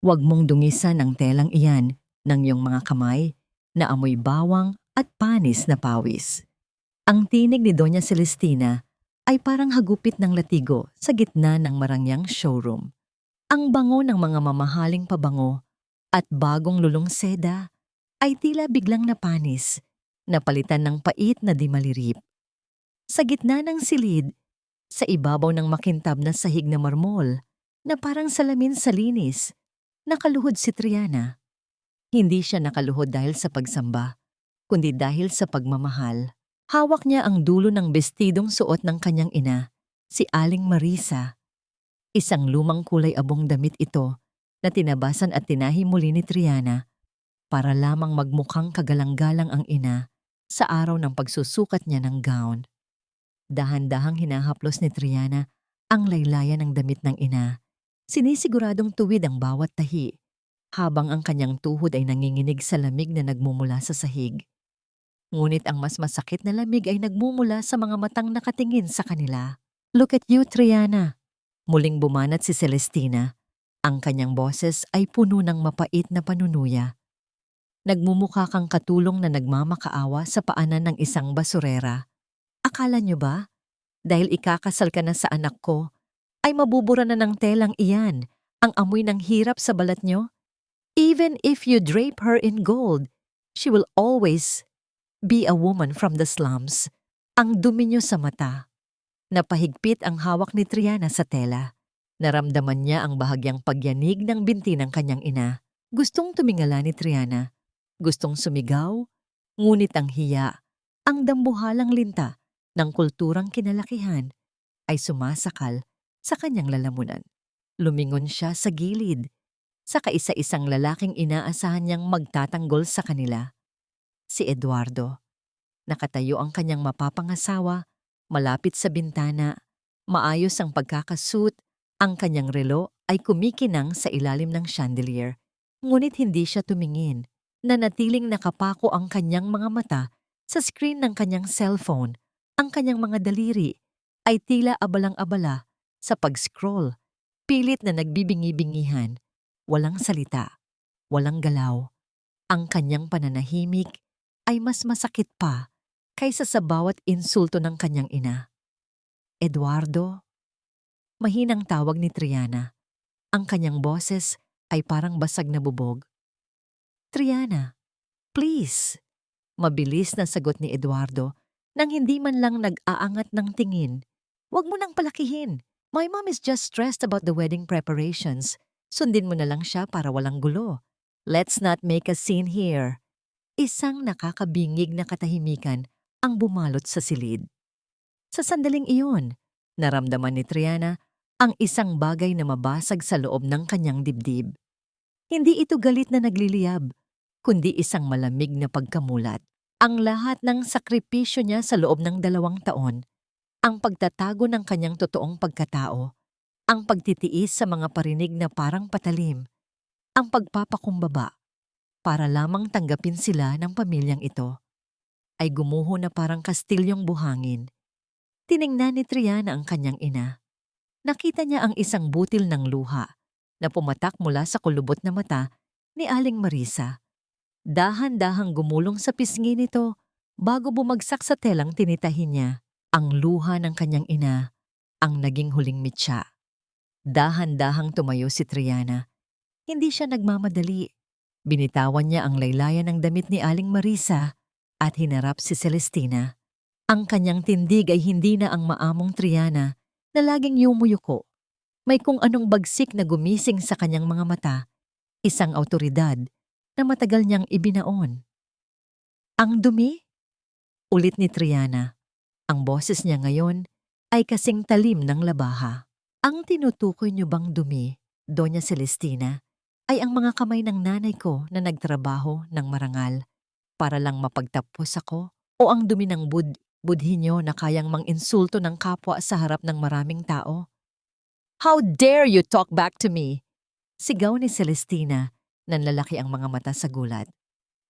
Huwag mong dungisan ang telang iyan ng iyong mga kamay na amoy bawang at panis na pawis. Ang tinig ni Doña Celestina ay parang hagupit ng latigo sa gitna ng marangyang showroom. Ang bango ng mga mamahaling pabango at bagong lulong seda ay tila biglang napanis, napalitan ng pait na di malirip. Sa gitna ng silid, sa ibabaw ng makintab na sahig na marmol, na parang salamin sa linis, nakaluhod si Triana. Hindi siya nakaluhod dahil sa pagsamba, kundi dahil sa pagmamahal. Hawak niya ang dulo ng bestidong suot ng kanyang ina, si Aling Marisa. Isang lumang kulay abong damit ito na tinabasan at tinahi muli ni Triana para lamang magmukhang kagalang-galang ang ina sa araw ng pagsusukat niya ng gown. Dahan-dahang hinahaplos ni Triana ang laylayan ng damit ng ina. Sinisiguradong tuwid ang bawat tahi, habang ang kanyang tuhod ay nanginginig sa lamig na nagmumula sa sahig. Ngunit ang mas masakit na lamig ay nagmumula sa mga matang nakatingin sa kanila. "Look at you, Triana!" Muling bumanat si Celestina. Ang kanyang boses ay puno ng mapait na panunuya. "Nagmumukha kang katulong na nagmamakaawa sa paanan ng isang basurera. Akala niyo ba, dahil ikakasal ka na sa anak ko, ay mabubura na ng telang iyan ang amoy ng hirap sa balat niyo? Even if you drape her in gold, she will always be a woman from the slums." Ang dumi niyo sa mata. Napahigpit ang hawak ni Triana sa tela. Naramdaman niya ang bahagyang pagyanig ng binti ng kanyang ina. Gustong tumingala ni Triana. Gustong sumigaw, ngunit ang hiya, ang dambuhalang linta ng kulturang kinalakihan ay sumasakal sa kanyang lalamunan. Lumingon siya sa gilid, sa kaisa-isang lalaking inaasahan niyang magtatanggol sa kanila. Si Eduardo. Nakatayo ang kanyang mapapangasawa, malapit sa bintana, maayos ang pagkakasuot, ang kanyang relo ay kumikinang sa ilalim ng chandelier. Ngunit hindi siya tumingin, nanatiling nakapako ang kanyang mga mata sa screen ng kanyang cellphone. Ang kanyang mga daliri ay tila abalang-abala sa pag-scroll, pilit na nagbibingi-bingihan, walang salita, walang galaw. Ang kanyang pananahimik ay mas masakit pa kaysa sa bawat insulto ng kanyang ina. "Eduardo?" Mahinang tawag ni Triana. Ang kanyang boses ay parang basag na bubog. "Triana, please." Mabilis na sagot ni Eduardo nang hindi man lang nag-aangat ng tingin. "Huwag mo nang palakihin. My mom is just stressed about the wedding preparations. Sundin mo na lang siya para walang gulo. Let's not make a scene here." Isang nakakabingig na katahimikan ang bumalot sa silid. Sa sandaling iyon, naramdaman ni Triana ang isang bagay na mabasag sa loob ng kanyang dibdib. Hindi ito galit na nagliliyab, kundi isang malamig na pagkamulat. Ang lahat ng sakripisyo niya sa loob ng 2 taon, ang pagtatago ng kanyang totoong pagkatao, ang pagtitiis sa mga parinig na parang patalim, ang pagpapakumbaba para lamang tanggapin sila ng pamilyang ito, ay gumuho na parang kastilyong buhangin. Tiningnan ni Triana ang kanyang ina. Nakita niya ang isang butil ng luha na pumatak mula sa kulubot na mata ni Aling Marisa. Dahan-dahang gumulong sa pisngi nito bago bumagsak sa telang tinitahi niya. Ang luha ng kanyang ina, ang naging huling mitya. Dahan-dahang tumayo si Triana. Hindi siya nagmamadali. Binitawan niya ang laylayan ng damit ni Aling Marisa at hinarap si Celestina. Ang kanyang tindig ay hindi na ang maamong Triana na laging yumuyuko. May kung anong bagsik na gumising sa kanyang mga mata, isang awtoridad na matagal niyang ibinaon. "Ang dumi?" Ulit ni Triana. Ang boses niya ngayon ay kasing talim ng labaha. "Ang tinutukoy niyo bang dumi, Doña Celestina, ay ang mga kamay ng nanay ko na nagtrabaho ng marangal para lang mapagtapos ako, o ang dumi ng budhi niyo na kayang mang-insulto ng kapwa sa harap ng maraming tao?" "How dare you talk back to me?" Sigaw ni Celestina, nanlalaki ang mga mata sa gulat.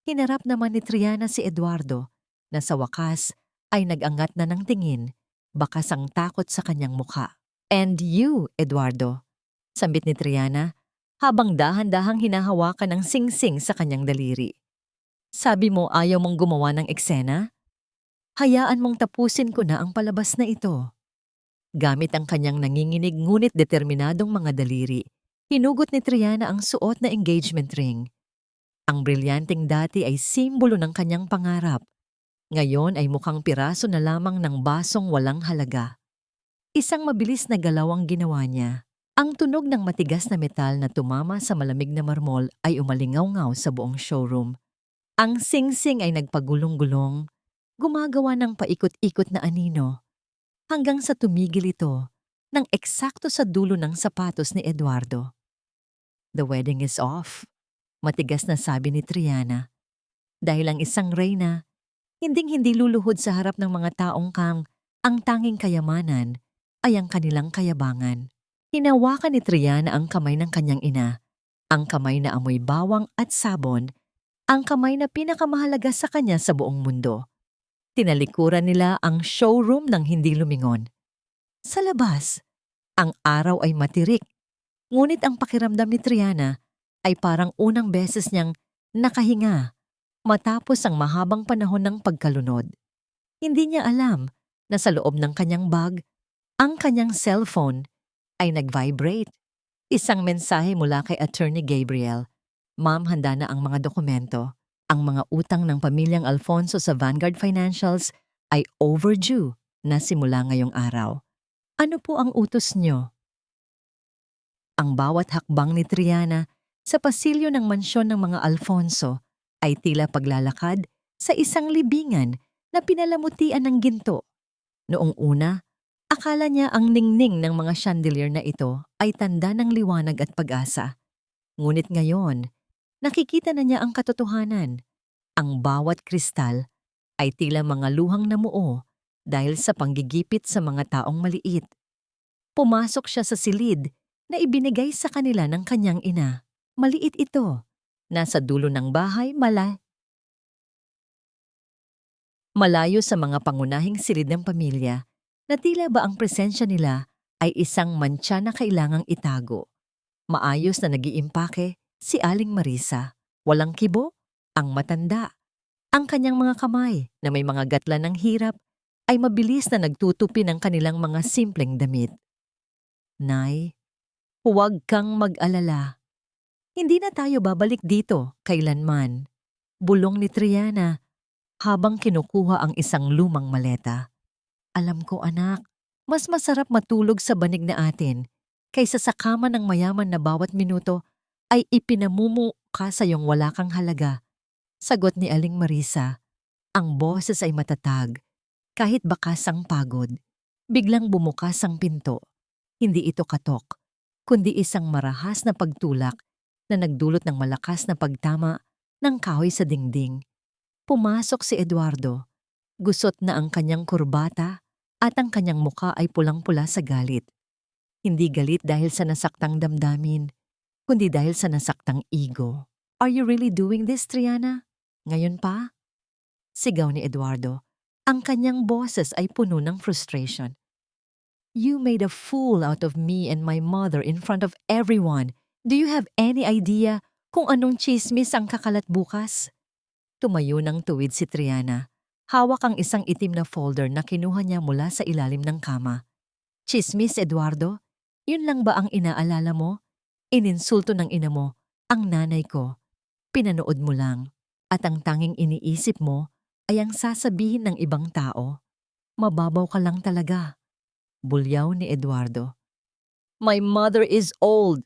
Hinarap naman ni Triana si Eduardo, na sa wakas ay nag-angat na ng tingin, bakas ang takot sa kanyang mukha. "And you, Eduardo," sambit ni Triana, habang dahan-dahang hinahawakan ng singsing sa kanyang daliri. Sabi mo ayaw mong gumawa ng eksena? Hayaan mong tapusin ko na ang palabas na ito. Gamit ang kanyang nanginginig ngunit determinadong mga daliri, hinugot ni Triana ang suot na engagement ring. Ang brilyanteng dati ay simbolo ng kanyang pangarap. Ngayon ay mukhang piraso na lamang ng basong walang halaga. Isang mabilis na galaw ang ginawa niya. Ang tunog ng matigas na metal na tumama sa malamig na marmol ay umalingaw-ngaw sa buong showroom. Ang singsing ay nagpagulong-gulong, gumagawa ng paikot-ikot na anino, hanggang sa tumigil ito nang eksakto sa dulo ng sapatos ni Eduardo. "The wedding is off," matigas na sabi ni Triana. Dahil ang isang reyna, hinding-hindi luluhod sa harap ng mga taong ang tanging kayamanan ay ang kanilang kayabangan. Hinawakan ni Triana ang kamay ng kanyang ina, ang kamay na amoy bawang at sabon, ang kamay na pinakamahalaga sa kanya sa buong mundo. Tinalikuran nila ang showroom ng hindi lumingon. Sa labas, ang araw ay matirik, ngunit ang pakiramdam ni Triana ay parang unang beses niyang nakahinga matapos ang mahabang panahon ng pagkalunod. Hindi niya alam na sa loob ng kanyang bag, ang kanyang cellphone ay nag-vibrate. Isang mensahe mula kay Attorney Gabriel. "Ma'am, handa na ang mga dokumento. Ang mga utang ng pamilyang Alfonso sa Vanguard Financials ay overdue na simula ngayong araw. Ano po ang utos niyo?" Ang bawat hakbang ni Triana sa pasilyo ng mansyon ng mga Alfonso ay tila paglalakad sa isang libingan na pinalamutian ng ginto. Noong una, akala niya ang ningning ng mga chandelier na ito ay tanda ng liwanag at pag-asa. Ngunit ngayon, nakikita na niya ang katotohanan. Ang bawat kristal ay tila mga luhang namuo dahil sa panggigipit sa mga taong maliit. Pumasok siya sa silid na ibinigay sa kanila ng kanyang ina. Maliit ito. Nasa dulo ng bahay, malayo sa mga pangunahing silid ng pamilya, na tila ba ang presensya nila ay isang mantsa na kailangang itago. Maayos na nag-iimpake si Aling Marisa. Walang kibo, ang matanda. Ang kanyang mga kamay na may mga gatla ng hirap ay mabilis na nagtutupi ng kanilang mga simpleng damit. "Nay, huwag kang mag-alala. Hindi na tayo babalik dito kailanman," bulong ni Triana habang kinukuha ang isang lumang maleta. "Alam ko, anak, mas masarap matulog sa banig na atin kaysa sa kama ng mayaman na bawat minuto ay ipinamumuka sa iyong wala kang halaga," sagot ni Aling Marisa. Ang boses ay matatag, kahit bakas ang pagod. Biglang bumukas ang pinto. Hindi ito katok, kundi isang marahas na pagtulak na nagdulot ng malakas na pagtama ng kahoy sa dingding. Pumasok si Eduardo. Gusot na ang kanyang kurbata at ang kanyang muka ay pulang-pula sa galit. Hindi galit dahil sa nasaktang damdamin, kundi dahil sa nasaktang ego. "Are you really doing this, Triana? Ngayon pa?" Sigaw ni Eduardo. Ang kanyang boses ay puno ng frustration. "You made a fool out of me and my mother in front of everyone. Do you have any idea kung anong chismis ang kakalat bukas?" Tumayo ng tuwid si Triana. Hawak ang isang itim na folder na kinuha niya mula sa ilalim ng kama. "Chismis, Eduardo? Yun lang ba ang inaalala mo? Ininsulto ng ina mo ang nanay ko. Pinanood mo lang. At ang tanging iniisip mo ay ang sasabihin ng ibang tao. Mababaw ka lang talaga." Bulyaw ni Eduardo. "My mother is old.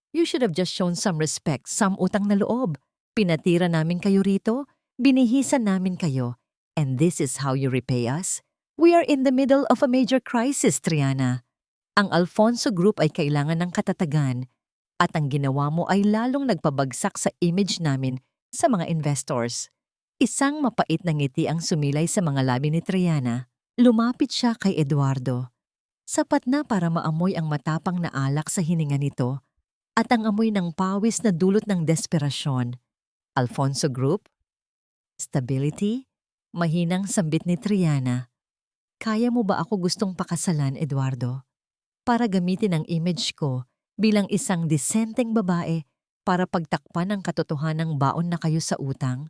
You should have just shown some respect, some utang na loob. Pinatira namin kayo rito, binihisan namin kayo, and this is how you repay us? We are in the middle of a major crisis, Triana. Ang Alfonso Group ay kailangan ng katatagan, at ang ginawa mo ay lalong nagpabagsak sa image namin sa mga investors." Isang mapait na ngiti ang sumilay sa mga labi ni Triana. Lumapit siya kay Eduardo. Sapat na para maamoy ang matapang na alak sa hininga nito at ang amoy ng pawis na dulot ng desperasyon. "Alfonso Group? Stability?" Mahinang sambit ni Triana. "Kaya mo ba ako gustong pakasalan, Eduardo? Para gamitin ang image ko bilang isang disenteng babae para pagtakpan ang katotohanang baon na kayo sa utang,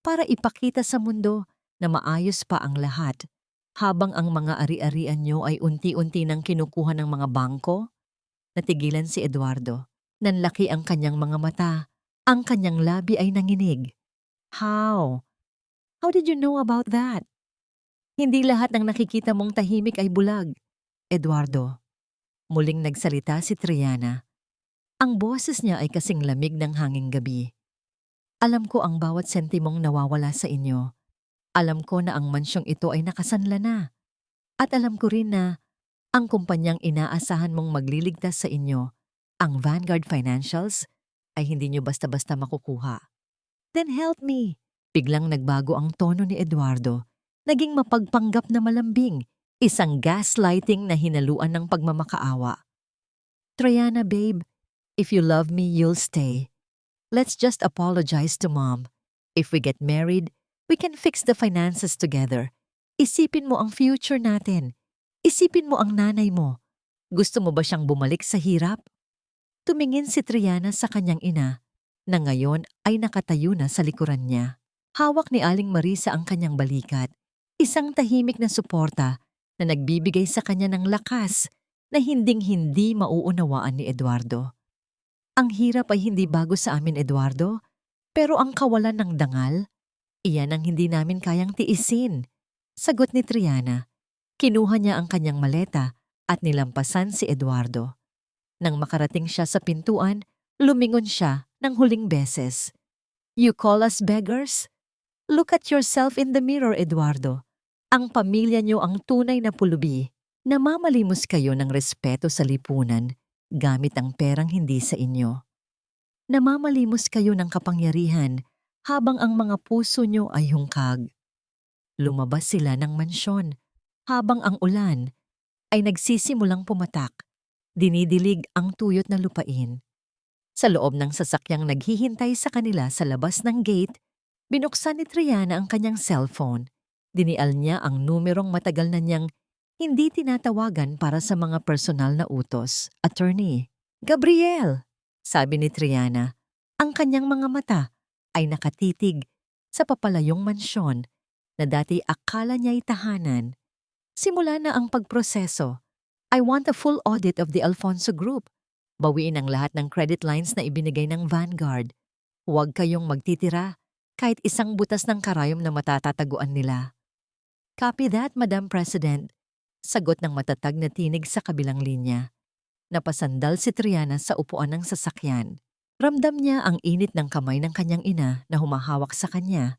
para ipakita sa mundo na maayos pa ang lahat habang ang mga ari-arian nyo ay unti-unti nang kinukuha ng mga bangko? Natigilan si Eduardo. Nanlaki ang kanyang mga mata. Ang kanyang labi ay nanginig. How? How did you know about that? Hindi lahat ng nakikita mong tahimik ay bulag. Eduardo. Muling nagsalita si Triana. Ang boses niya ay kasing lamig ng hanging gabi. Alam ko ang bawat sentimong nawawala sa inyo. Alam ko na ang mansyong ito ay nakasanla na. At alam ko rin na ang kumpanyang inaasahan mong magliligtas sa inyo, ang Vanguard Financials, ay hindi nyo basta-basta makukuha. Then help me. Biglang nagbago ang tono ni Eduardo. Naging mapagpanggap na malambing, isang gaslighting na hinaluan ng pagmamakaawa. Triana, babe, if you love me, you'll stay. Let's just apologize to Mom. If we get married, we can fix the finances together. Isipin mo ang future natin. Isipin mo ang nanay mo. Gusto mo ba siyang bumalik sa hirap? Tumingin si Triana sa kanyang ina, na ngayon ay nakatayo na sa likuran niya. Hawak ni Aling Marisa ang kanyang balikat, isang tahimik na suporta na nagbibigay sa kanya ng lakas na hinding-hindi mauunawaan ni Eduardo. Ang hirap ay hindi bago sa amin, Eduardo, pero ang kawalan ng dangal, iyan ang hindi namin kayang tiisin. Sagot ni Triana. Kinuha niya ang kanyang maleta at nilampasan si Eduardo. Nang makarating siya sa pintuan, lumingon siya ng huling beses. You call us beggars? Look at yourself in the mirror, Eduardo. Ang pamilya niyo ang tunay na pulubi. Namamalimos kayo ng respeto sa lipunan gamit ang perang hindi sa inyo. Namamalimos kayo ng kapangyarihan habang ang mga puso niyo ay hungkag. Lumabas sila ng mansyon habang ang ulan ay nagsisimulang pumatak. Dinidilig ang tuyot na lupain. Sa loob ng sasakyang naghihintay sa kanila sa labas ng gate, binuksan ni Triana ang kanyang cellphone. Dinial niya ang numerong matagal na niyang hindi tinatawagan para sa mga personal na utos. Attorney, Gabriel, sabi ni Triana. Ang kanyang mga mata ay nakatitig sa papalayong mansyon na dati akala niya'y tahanan. Simula na ang pagproseso. I want a full audit of the Alfonso Group. Bawiin ang lahat ng credit lines na ibinigay ng Vanguard. Huwag kayong magtitira kahit isang butas ng karayom na matatataguan nila. Copy that, Madam President. Sagot ng matatag na tinig sa kabilang linya. Napasandal si Triana sa upuan ng sasakyan. Ramdam niya ang init ng kamay ng kanyang ina na humahawak sa kanya.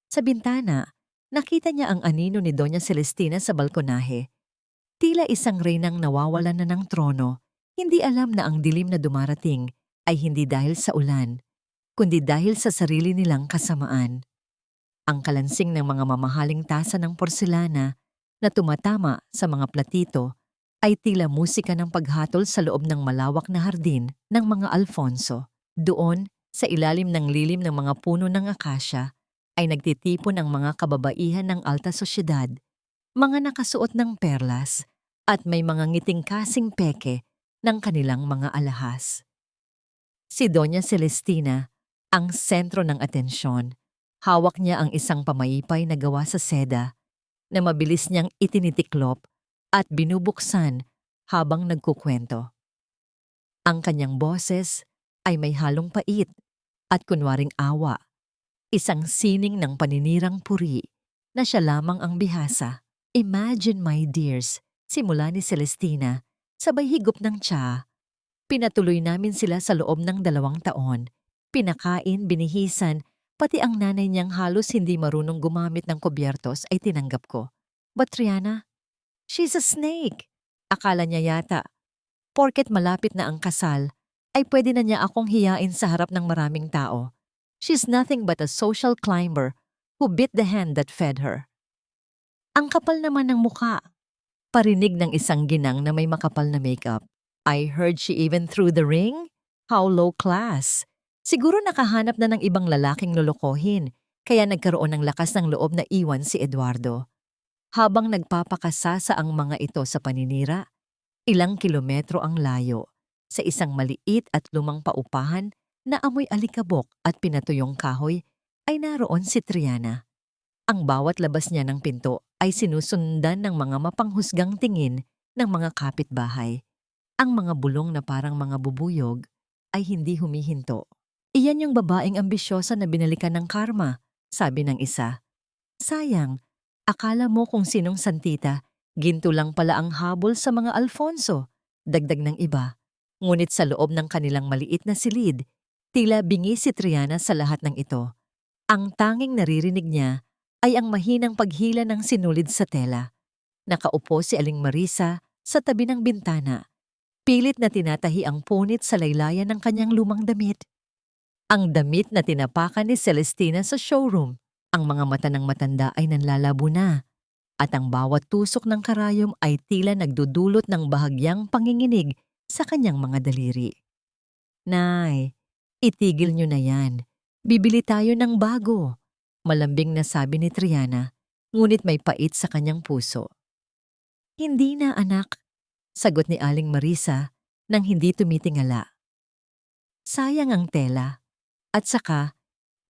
Sa bintana, nakita niya ang anino ni Doña Celestina sa balkonahe. Tila isang reynang nawawalan na ng trono, hindi alam na ang dilim na dumarating ay hindi dahil sa ulan, kundi dahil sa sarili nilang kasamaan. Ang kalansing ng mga mamahaling tasa ng porselana na tumatama sa mga platito ay tila musika ng paghatol sa loob ng malawak na hardin ng mga Alfonso. Doon, sa ilalim ng lilim ng mga puno ng akasya, ay nagtitipon ang mga kababaihan ng alta sosyedad, mga nakasuot ng perlas, at may mga ngiting kasing peke ng kanilang mga alahas. Si Doña Celestina, ang sentro ng atensyon. Hawak niya ang isang pamayipay na gawa sa seda na mabilis niyang itinitiklop at binubuksan habang nagkukwento. Ang kanyang boses ay may halong pait at kunwaring awa, isang sining ng paninirang puri na siya lamang ang bihasa. Imagine, my dears, simula ni Celestina, sabay higop ng tsa. Pinatuloy namin sila sa loob ng 2 taon. Pinakain, binihisan, pati ang nanay niyang halos hindi marunong gumamit ng kubyertos ay tinanggap ko. But Triana, she's a snake. Akala niya yata, porket malapit na ang kasal, ay pwede na niya akong hiyain sa harap ng maraming tao. She's nothing but a social climber who bit the hand that fed her. Ang kapal naman ng muka. Parinig ng isang ginang na may makapal na makeup. I heard she even threw the ring? How low class. Siguro nakahanap na ng ibang lalaking lolokohin, kaya nagkaroon ng lakas ng loob na iwan si Eduardo. Habang nagpapakasasa ang mga ito sa paninira, ilang kilometro ang layo. Sa isang maliit at lumang paupahan na amoy alikabok at pinatuyong kahoy ay naroon si Triana. Ang bawat labas niya ng pinto ay sinusundan ng mga mapanghusgang tingin ng mga kapitbahay. Ang mga bulong na parang mga bubuyog ay hindi humihinto. Iyan yung babaeng ambisyosa na binalikan ng karma, sabi ng isa. Sayang, akala mo kung sinong santita, ginto lang pala ang habol sa mga Alfonso, dagdag ng iba. Ngunit sa loob ng kanilang maliit na silid, tila bingi si Triana sa lahat ng ito. Ang tanging naririnig niya ay ang mahinang paghila ng sinulid sa tela. Nakaupo si Aling Marisa sa tabi ng bintana. Pilit na tinatahi ang punit sa laylayan ng kanyang lumang damit. Ang damit na tinapakan ni Celestina sa showroom. Ang mga mata ng matanda ay nanlalabo na. At ang bawat tusok ng karayom ay tila nagdudulot ng bahagyang panginginig sa kanyang mga daliri. Nay, itigil niyo na yan. Bibili tayo ng bago. Malambing na sabi ni Triana, ngunit may pait sa kanyang puso. Hindi na anak, sagot ni Aling Marisa nang hindi tumitingala. Sayang ang tela. At saka,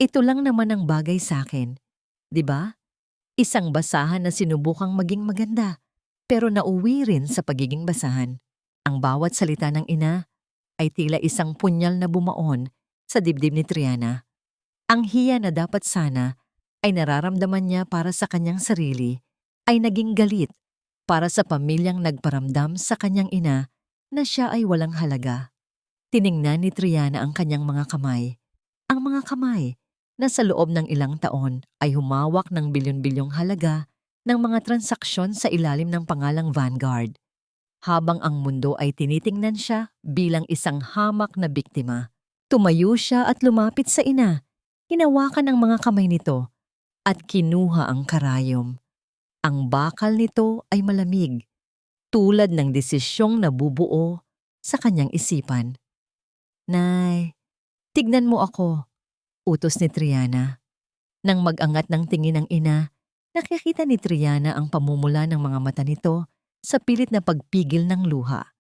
ito lang naman ang bagay sa akin. 'Di ba? Isang basahan na sinubukang maging maganda, pero nauwi rin sa pagiging basahan. Ang bawat salita ng ina ay tila isang punyal na bumaon sa dibdib ni Triana. Ang hiya na dapat sana ay nararamdaman niya para sa kanyang sarili ay naging galit para sa pamilyang nagparamdam sa kanyang ina na siya ay walang halaga. Tiningnan ni Triana ang kanyang mga kamay. Ang mga kamay na sa loob ng ilang taon ay humawak ng bilyon-bilyong halaga ng mga transaksyon sa ilalim ng pangalang Vanguard. Habang ang mundo ay tinitingnan siya bilang isang hamak na biktima. Tumayo siya at lumapit sa ina. Hinawakan ang mga kamay nito at kinuha ang karayom. Ang bakal nito ay malamig, tulad ng desisyong nabubuo sa kanyang isipan. Nay, tignan mo ako, utos ni Triana. Nang mag-angat ng tingin ng ina, nakikita ni Triana ang pamumula ng mga mata nito sa pilit na pagpigil ng luha.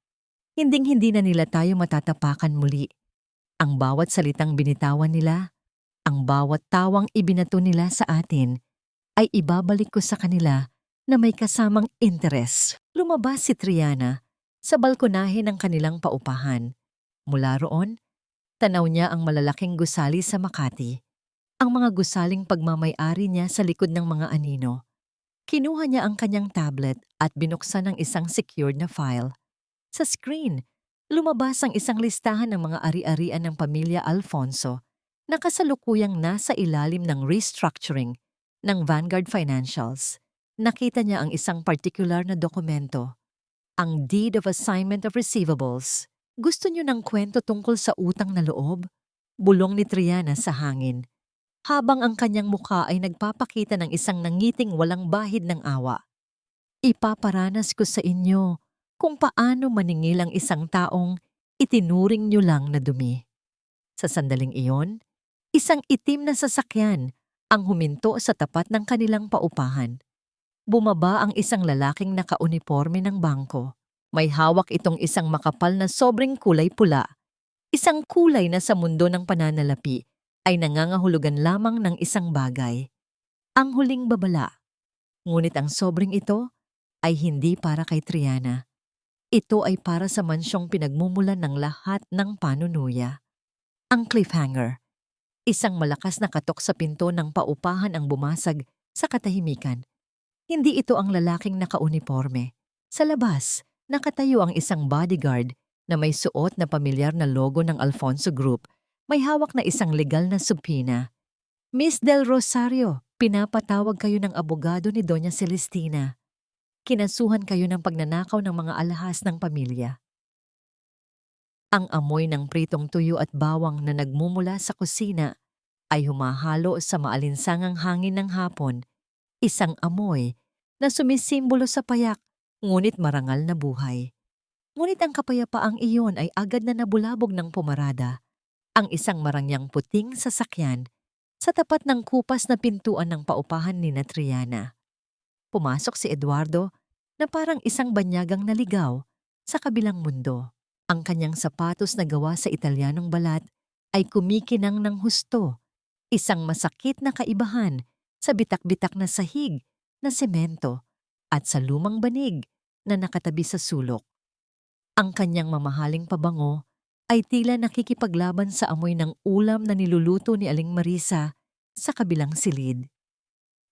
Hinding-hindi na nila tayo matatapakan muli. Ang bawat salitang binitawan nila, ang bawat tawang ibinato nila sa atin, ay ibabalik ko sa kanila na may kasamang interes. Lumabas si Triana sa balkonahe ng kanilang paupahan. Mula roon, tanaw niya ang malalaking gusali sa Makati. Ang mga gusaling pagmamay-ari niya sa likod ng mga anino. Kinuha niya ang kanyang tablet at binuksan ang isang secured na file. Sa screen, lumabas ang isang listahan ng mga ari-arian ng pamilya Alfonso na kasalukuyang nasa ilalim ng restructuring ng Vanguard Financials. Nakita niya ang isang particular na dokumento, ang Deed of Assignment of Receivables. Gusto niyo ng kwento tungkol sa utang na loob? Bulong ni Triana sa hangin, habang ang kanyang mukha ay nagpapakita ng isang nangiting walang bahid ng awa. Ipaparanas ko sa inyo kung paano maningil ang isang taong itinuring niyo lang na dumi. Sa sandaling iyon, isang itim na sasakyan ang huminto sa tapat ng kanilang paupahan. Bumaba ang isang lalaking nakauniporme ng bangko. May hawak itong isang makapal na sobrang kulay pula. Isang kulay na sa mundo ng pananalapi ay nangangahulugan lamang ng isang bagay. Ang huling babala. Ngunit ang sobrang ito ay hindi para kay Triana. Ito ay para sa mansyong pinagmumulan ng lahat ng panunuya. Ang cliffhanger. Isang malakas na katok sa pinto ng paupahan ang bumasag sa katahimikan. Hindi ito ang lalaking nakauniporme. Sa labas, nakatayo ang isang bodyguard na may suot na pamilyar na logo ng Alfonso Group. May hawak na isang legal na subpoena. Miss Del Rosario, pinapatawag kayo ng abogado ni Doña Celestina. Kinasuhan kayo ng pagnanakaw ng mga alahas ng pamilya. Ang amoy ng pritong tuyo at bawang na nagmumula sa kusina ay humahalo sa maalinsangang hangin ng hapon. Isang amoy na sumisimbolo sa payak, ngunit marangal na buhay. Ngunit ang kapayapaang iyon ay agad na nabulabog ng pumarada. Ang isang marangyang puting sasakyan sa tapat ng kupas na pintuan ng paupahan ni Triana. Pumasok si Eduardo na parang isang banyagang naligaw sa kabilang mundo. Ang kanyang sapatos na gawa sa Italianong balat ay kumikinang ng husto, isang masakit na kaibahan sa bitak-bitak na sahig na semento at sa lumang banig na nakatabi sa sulok. Ang kanyang mamahaling pabango ay tila nakikipaglaban sa amoy ng ulam na niluluto ni Aling Marisa sa kabilang silid.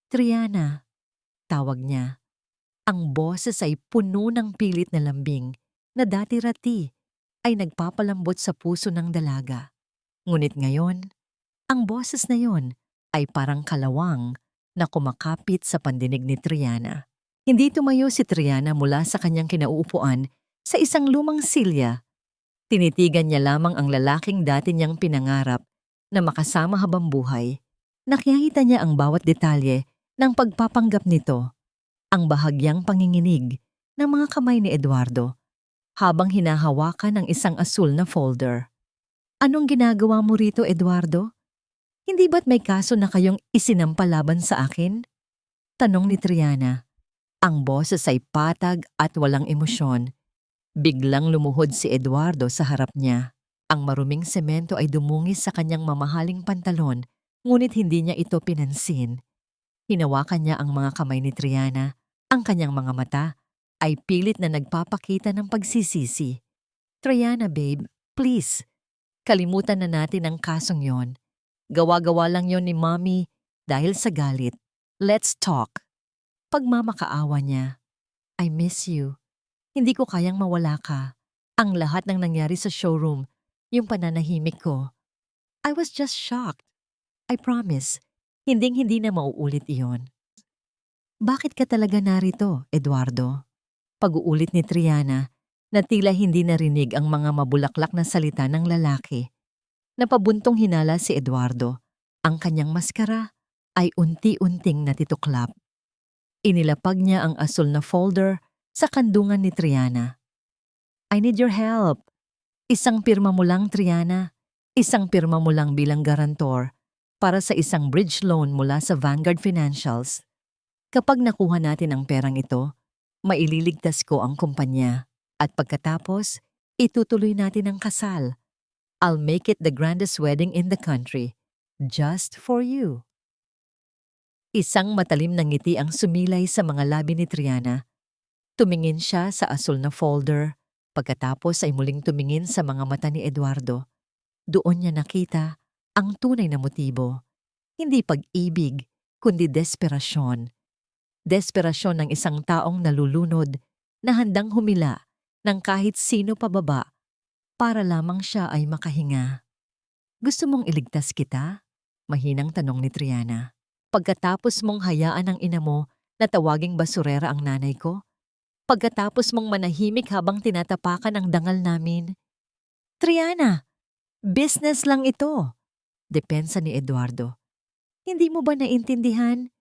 Triana, tawag niya. Ang boses ay puno ng pilit na lambing na dati-rati ay nagpapalambot sa puso ng dalaga. Ngunit ngayon, ang boses na yon ay parang kalawang na kumakapit sa pandinig ni Triana. Hindi tumayo si Triana mula sa kanyang kinauupuan sa isang lumang silya. Tinitigan niya lamang ang lalaking dati niyang pinangarap na makasama habang buhay. Nakikita niya ang bawat detalye ng pagpapanggap nito, ang bahagyang panginginig ng mga kamay ni Eduardo habang hinahawakan ang isang asul na folder. Anong ginagawa mo rito, Eduardo? Hindi ba't may kaso na kayong isinampalaban sa akin? Tanong ni Triana. Ang boses ay patag at walang emosyon. Biglang lumuhod si Eduardo sa harap niya. Ang maruming semento ay dumungis sa kanyang mamahaling pantalon, ngunit hindi niya ito pinansin. Hinawakan niya ang mga kamay ni Triana. Ang kanyang mga mata ay pilit na nagpapakita ng pagsisisi. Triana, babe, please. Kalimutan na natin ang kasong yon. Gawa-gawa lang yon ni Mommy dahil sa galit. Let's talk. Pagmamakaawa niya. I miss you. Hindi ko kayang mawala ka. Ang lahat ng nangyari sa showroom, yung pananahimik ko. I was just shocked. I promise, hinding-hindi na mauulit iyon. Bakit ka talaga narito, Eduardo? Pag-uulit ni Triana na tila hindi narinig ang mga mabulaklak na salita ng lalaki. Napabuntong hinala si Eduardo. Ang kanyang maskara ay unti-unting natituklap. Inilapag niya ang asul na folder sa kandungan ni Triana. I need your help. Isang pirma mo lang, Triana. Isang pirma mo lang bilang garantor para sa isang bridge loan mula sa Vanguard Financials. Kapag nakuha natin ang perang ito, maililigtas ko ang kumpanya at pagkatapos, itutuloy natin ang kasal. I'll make it the grandest wedding in the country, just for you. Isang matalim na ngiti ang sumilay sa mga labi ni Triana. Tumingin siya sa asul na folder, pagkatapos ay muling tumingin sa mga mata ni Eduardo. Doon niya nakita ang tunay na motibo. Hindi pag-ibig, kundi desperasyon. Desperasyon ng isang taong nalulunod na handang humila ng kahit sino pababa para lamang siya ay makahinga. Gusto mong iligtas kita? Mahinang tanong ni Triana. Pagkatapos mong hayaan ang ina mo na tawaging basurera ang nanay ko? Pagkatapos mong manahimik habang tinatapakan ang dangal namin? Triana, business lang ito. Depensa ni Eduardo. Hindi mo ba naintindihan?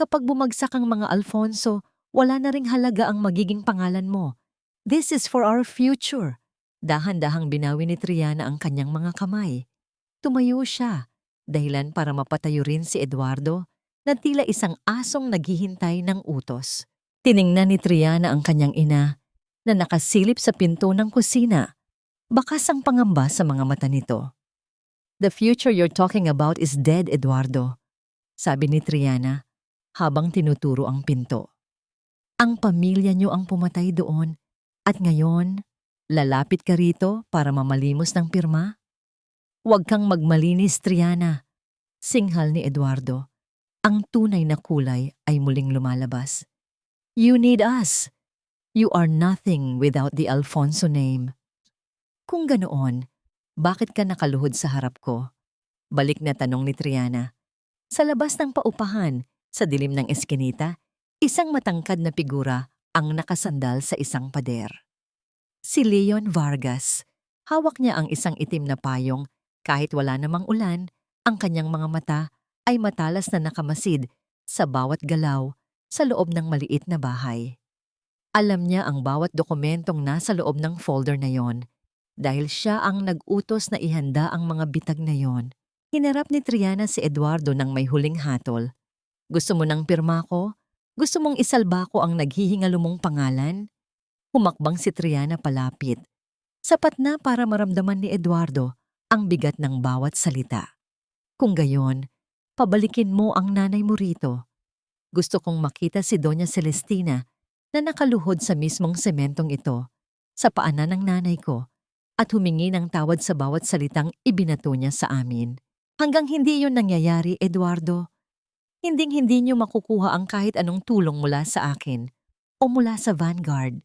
Kapag bumagsak ang mga Alfonso, wala na ring halaga ang magiging pangalan mo. This is for our future. Dahan-dahang binawi ni Triana ang kanyang mga kamay. Tumayo siya, dahilan para mapatayo rin si Eduardo na tila isang asong naghihintay ng utos. Tiningnan ni Triana ang kanyang ina na nakasilip sa pinto ng kusina. Bakas ang pangamba sa mga mata nito. The future you're talking about is dead, Eduardo, sabi ni Triana habang tinuturo ang pinto. Ang pamilya niyo ang pumatay doon at ngayon, lalapit ka rito para mamalimos ng pirma? Huwag kang magmalinis, Triana. Singhal ni Eduardo. Ang tunay na kulay ay muling lumalabas. You need us. You are nothing without the Alfonso name. Kung ganoon, bakit ka nakaluhod sa harap ko? Balik na tanong ni Triana. Sa labas ng paupahan, sa dilim ng eskinita, isang matangkad na figura ang nakasandal sa isang pader. Si Leon Vargas. Hawak niya ang isang itim na payong. Kahit wala namang ulan, ang kanyang mga mata ay matalas na nakamasid sa bawat galaw sa loob ng maliit na bahay. Alam niya ang bawat dokumentong nasa loob ng folder na yon dahil siya ang nag-utos na ihanda ang mga bitag na yon. Hinarap ni Triana si Eduardo ng may huling hatol. Gusto mo ng pirma ko? Gusto mong isalba ko ang naghihingalumong pangalan? Humakbang si Triana palapit. Sapat na para maramdaman ni Eduardo ang bigat ng bawat salita. Kung gayon, pabalikin mo ang nanay mo rito. Gusto kong makita si Doña Celestina na nakaluhod sa mismong sementong ito, sa paanan ng nanay ko, at humingi ng tawad sa bawat salitang ibinato niya sa amin. Hanggang hindi yun nangyayari, Eduardo, hinding-hindi niyo makukuha ang kahit anong tulong mula sa akin o mula sa Vanguard.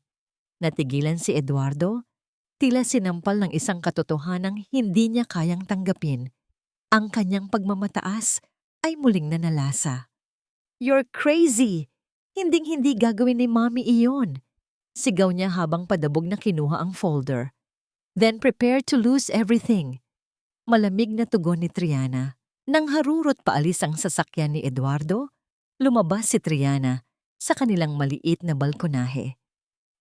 Natigilan si Eduardo, tila sinampal ng isang katotohanang hindi niya kayang tanggapin. Ang kanyang pagmamataas ay muling nanalasa. "You're crazy! Hinding-hindi gagawin ni Mommy iyon!" Sigaw niya habang padabog na kinuha ang folder. "Then prepare to lose everything." Malamig na tugon ni Triana. Nang harurot paalis ang sasakyan ni Eduardo, lumabas si Triana sa kanilang maliit na balkonahe.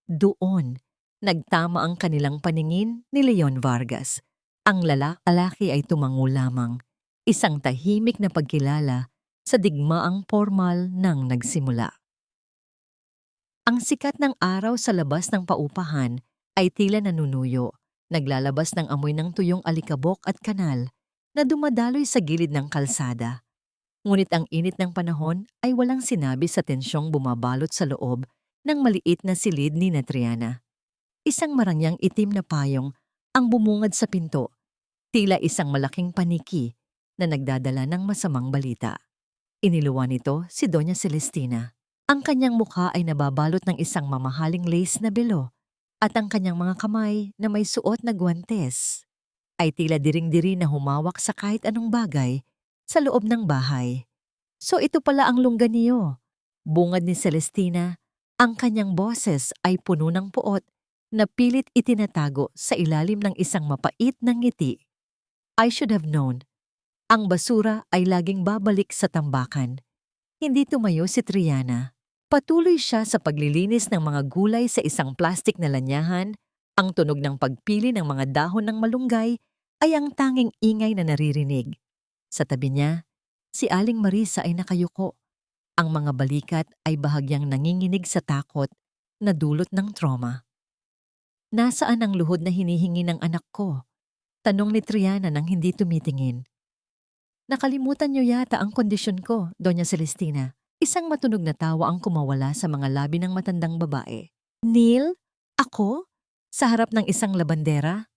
Doon, nagtama ang kanilang paningin ni Leon Vargas. Ang lalaki ay tumango lamang, isang tahimik na pagkilala sa digmaang formal nang nagsimula. Ang sikat ng araw sa labas ng paupahan ay tila nanunuyo, naglalabas ng amoy ng tuyong alikabok at kanal na dumadaloy sa gilid ng kalsada. Ngunit ang init ng panahon ay walang sinabi sa tensyong bumabalot sa loob ng maliit na silid ni Triana. Isang marangyang itim na payong ang bumungad sa pinto, tila isang malaking paniki na nagdadala ng masamang balita. Iniluwan nito si Doña Celestina. Ang kanyang mukha ay nababalot ng isang mamahaling lace na belo at ang kanyang mga kamay na may suot na guwantes ay tila diring-diri na humawak sa kahit anong bagay sa loob ng bahay. "So ito pala ang longganio," bungad ni Celestina. Ang kanyang boses ay puno ng puot na pilit itinatago sa ilalim ng isang mapait na ngiti. "I should have known." Ang basura ay laging babalik sa tambakan. Hindi tumayo si Triana. Patuloy siya sa paglilinis ng mga gulay sa isang plastik na lanyahan. Ang tunog ng pagpili ng mga dahon ng malunggay ay ang tanging ingay na naririnig. Sa tabi niya, si Aling Marisa ay nakayuko. Ang mga balikat ay bahagyang nanginginig sa takot na dulot ng trauma. "Nasaan ang luhod na hinihingi ng anak ko?" tanong ni Triana nang hindi tumitingin. "Nakalimutan niyo yata ang kondisyon ko, Doña Celestina." Isang matunog na tawa ang kumawala sa mga labi ng matandang babae. "Neil? Ako? Sa harap ng isang labandera?"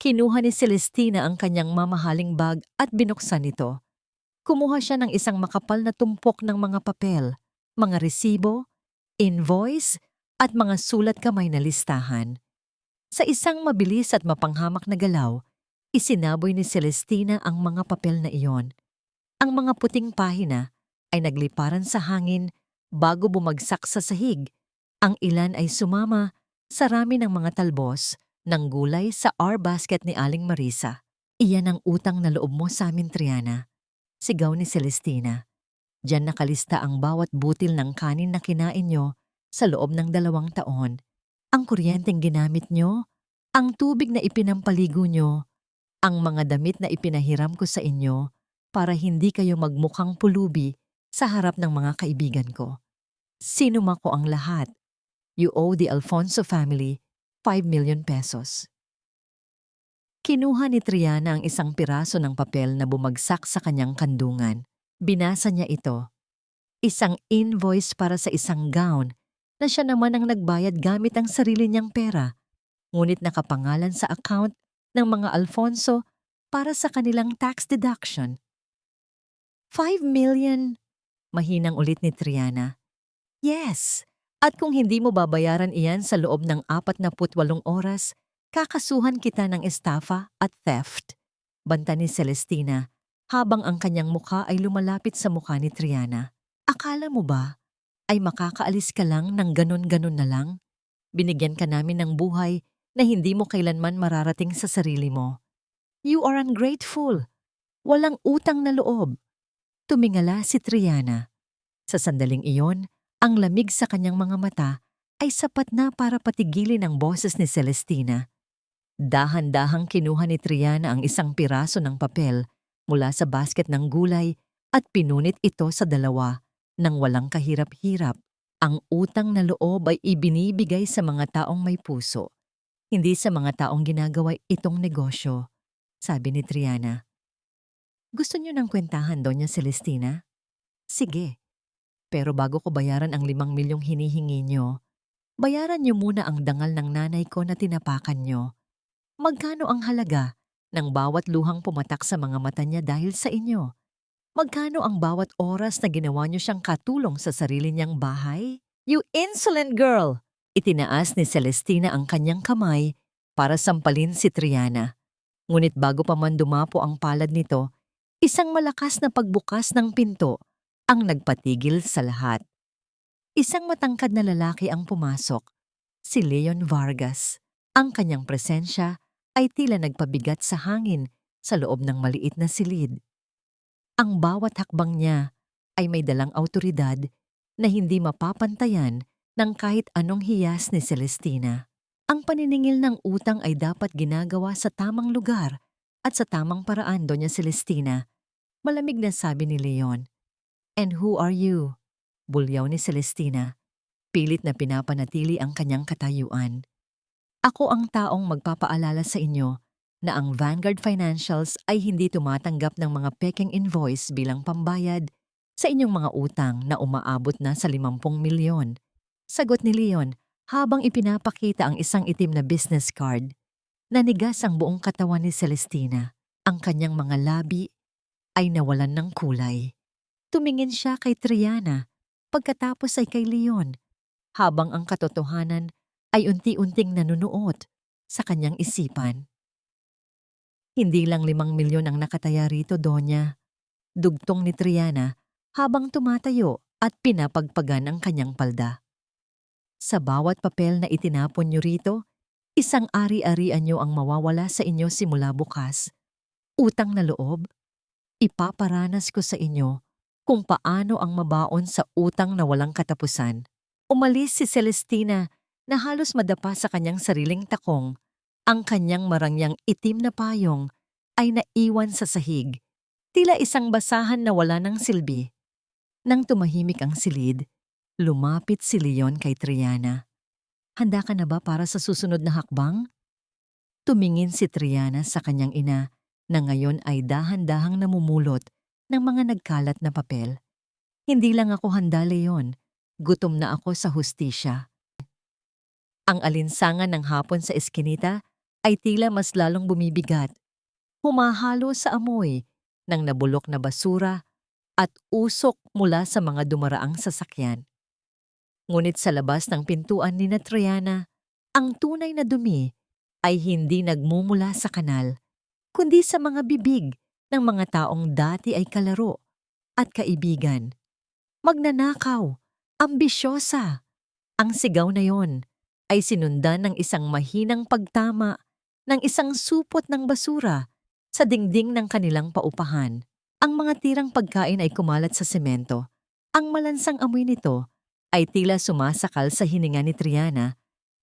Kinuha ni Celestina ang kanyang mamahaling bag at binuksan ito. Kumuha siya ng isang makapal na tumpok ng mga papel, mga resibo, invoice, at mga sulat kamay na listahan. Sa isang mabilis at mapanghamak na galaw, isinaboy ni Celestina ang mga papel na iyon. Ang mga puting pahina ay nagliparan sa hangin bago bumagsak sa sahig. Ang ilan ay sumama sa rami ng mga talbos ng gulay sa R-basket ni Aling Marisa. "Iyan ang utang na loob mo sa amin, Triana," sigaw ni Celestina. "Diyan nakalista ang bawat butil ng kanin na kinain nyo sa loob ng 2 taon. Ang kuryenteng ginamit nyo, ang tubig na ipinampaligo nyo, ang mga damit na ipinahiram ko sa inyo para hindi kayo magmukhang pulubi sa harap ng mga kaibigan ko. Sinuma ko ang lahat. You owe the Alfonso family 5 million pesos." Kinuha ni Triana ang isang piraso ng papel na bumagsak sa kanyang kandungan. Binasa niya ito. Isang invoice para sa isang gown na siya naman ang nagbayad gamit ang sarili niyang pera, ngunit nakapangalan sa account ng mga Alfonso para sa kanilang tax deduction. 5 million? Mahinang ulit ni Triana. "Yes, at kung hindi mo babayaran iyan sa loob ng 48 oras, kakasuhan kita ng estafa at theft," banta ni Celestina habang ang kanyang mukha ay lumalapit sa mukha ni Triana. "Akala mo ba ay makakaalis ka lang ng ganon-ganon na lang? Binigyan ka namin ng buhay na hindi mo kailanman mararating sa sarili mo. You are ungrateful. Walang utang na loob." Tumingala si Triana. Sa sandaling iyon, ang lamig sa kanyang mga mata ay sapat na para patigilin ang boses ni Celestina. Dahan-dahang kinuha ni Triana ang isang piraso ng papel mula sa basket ng gulay at pinunit ito sa dalawa nang walang kahirap-hirap. Ang utang na loob ay ibinibigay sa mga taong may puso, Hindi sa mga taong ginagawa itong negosyo, sabi ni Triana. Gusto niyo ng kwentahan, Doña Celestina? Sige, pero bago ko bayaran ang 5 milyong hinihingi niyo, bayaran niyo muna ang dangal ng nanay ko na tinapakan niyo. Magkano ang halaga ng bawat luhang pumatak sa mga mata niya dahil sa inyo? Magkano ang bawat oras na ginawa niyo siyang katulong sa sarili niyang bahay? You insolent girl! Itinaas ni Celestina ang kanyang kamay para sampalin si Triana. Ngunit bago pa man dumapo ang palad nito, isang malakas na pagbukas ng pinto ang nagpatigil sa lahat. Isang matangkad na lalaki ang pumasok, si Leon Vargas. Ang kanyang presensya ay tila nagpabigat sa hangin sa loob ng maliit na silid. Ang bawat hakbang niya ay may dalang awtoridad na hindi mapapantayan ng kahit anong hiyas ni Celestina. Ang paniningil ng utang ay dapat ginagawa sa tamang lugar at sa tamang paraan, Doña Celestina. Malamig na sabi ni Leon. And who are you? Bulyaw ni Celestina. Pilit na pinapanatili ang kanyang katayuan. Ako ang taong magpapaalala sa inyo na ang Vanguard Financials ay hindi tumatanggap ng mga pekeng invoice bilang pambayad sa inyong mga utang na umaabot na sa 50 milyon. Sagot ni Leon habang ipinapakita ang isang itim na business card. Nanigas ang buong katawan ni Celestina. Ang kanyang mga labi ay nawalan ng kulay. Tumingin siya kay Triana, pagkatapos ay kay Leon, habang ang katotohanan ay unti-unting nanunuot sa kanyang isipan. Hindi lang 5 milyon ang nakataya rito, Donya. Dugtong ni Triana habang tumatayo at pinapagpagan ang kanyang palda. Sa bawat papel na itinapon niyo rito, isang ari-arian niyo ang mawawala sa inyo simula bukas. Utang na loob, ipaparanas ko sa inyo kung paano ang mabaon sa utang na walang katapusan. Umalis si Celestina na halos madapa sa kanyang sariling takong. Ang kanyang marangyang itim na payong ay naiwan sa sahig, tila isang basahan na wala ng silbi. Nang tumahimik ang silid, lumapit si Leon kay Triana. Handa ka na ba para sa susunod na hakbang? Tumingin si Triana sa kanyang ina na ngayon ay dahan-dahang namumulot ng mga nagkalat na papel. Hindi lang ako handa, Leon. Gutom na ako sa hustisya. Ang alinsangan ng hapon sa eskinita ay tila mas lalong bumibigat. Humahalo sa amoy ng nabulok na basura at usok mula sa mga dumaraang sasakyan. Ngunit sa labas ng pintuan ni Triana, ang tunay na dumi ay hindi nagmumula sa kanal, kundi sa mga bibig ng mga taong dati ay kalaro at kaibigan. Magnanakaw, ambisyosa. Ang sigaw na yon ay sinundan ng isang mahinang pagtama ng isang supot ng basura sa dingding ng kanilang paupahan. Ang mga tirang pagkain ay kumalat sa semento. Ang malansang amoy nito ay tila sumasakal sa hininga ni Triana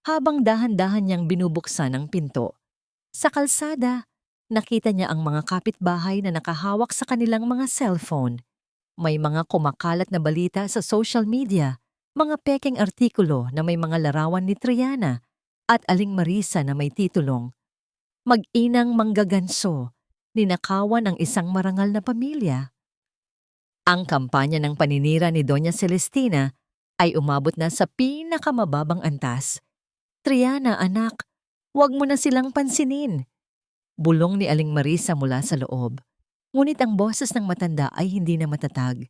habang dahan-dahan niyang binubuksan ang pinto. Sa kalsada, nakita niya ang mga kapitbahay na nakahawak sa kanilang mga cellphone. May mga kumakalat na balita sa social media, mga pekeng artikulo na may mga larawan ni Triana at Aling Marisa na may titulong, Mag-inang manggaganso, ninakawan ng isang marangal na pamilya. Ang kampanya ng paninira ni Doña Celestina ay umabot na sa pinakamababang antas. Triana, anak, huwag mo na silang pansinin. Bulong ni Aling Marisa mula sa loob. Ngunit ang boses ng matanda ay hindi na matatag.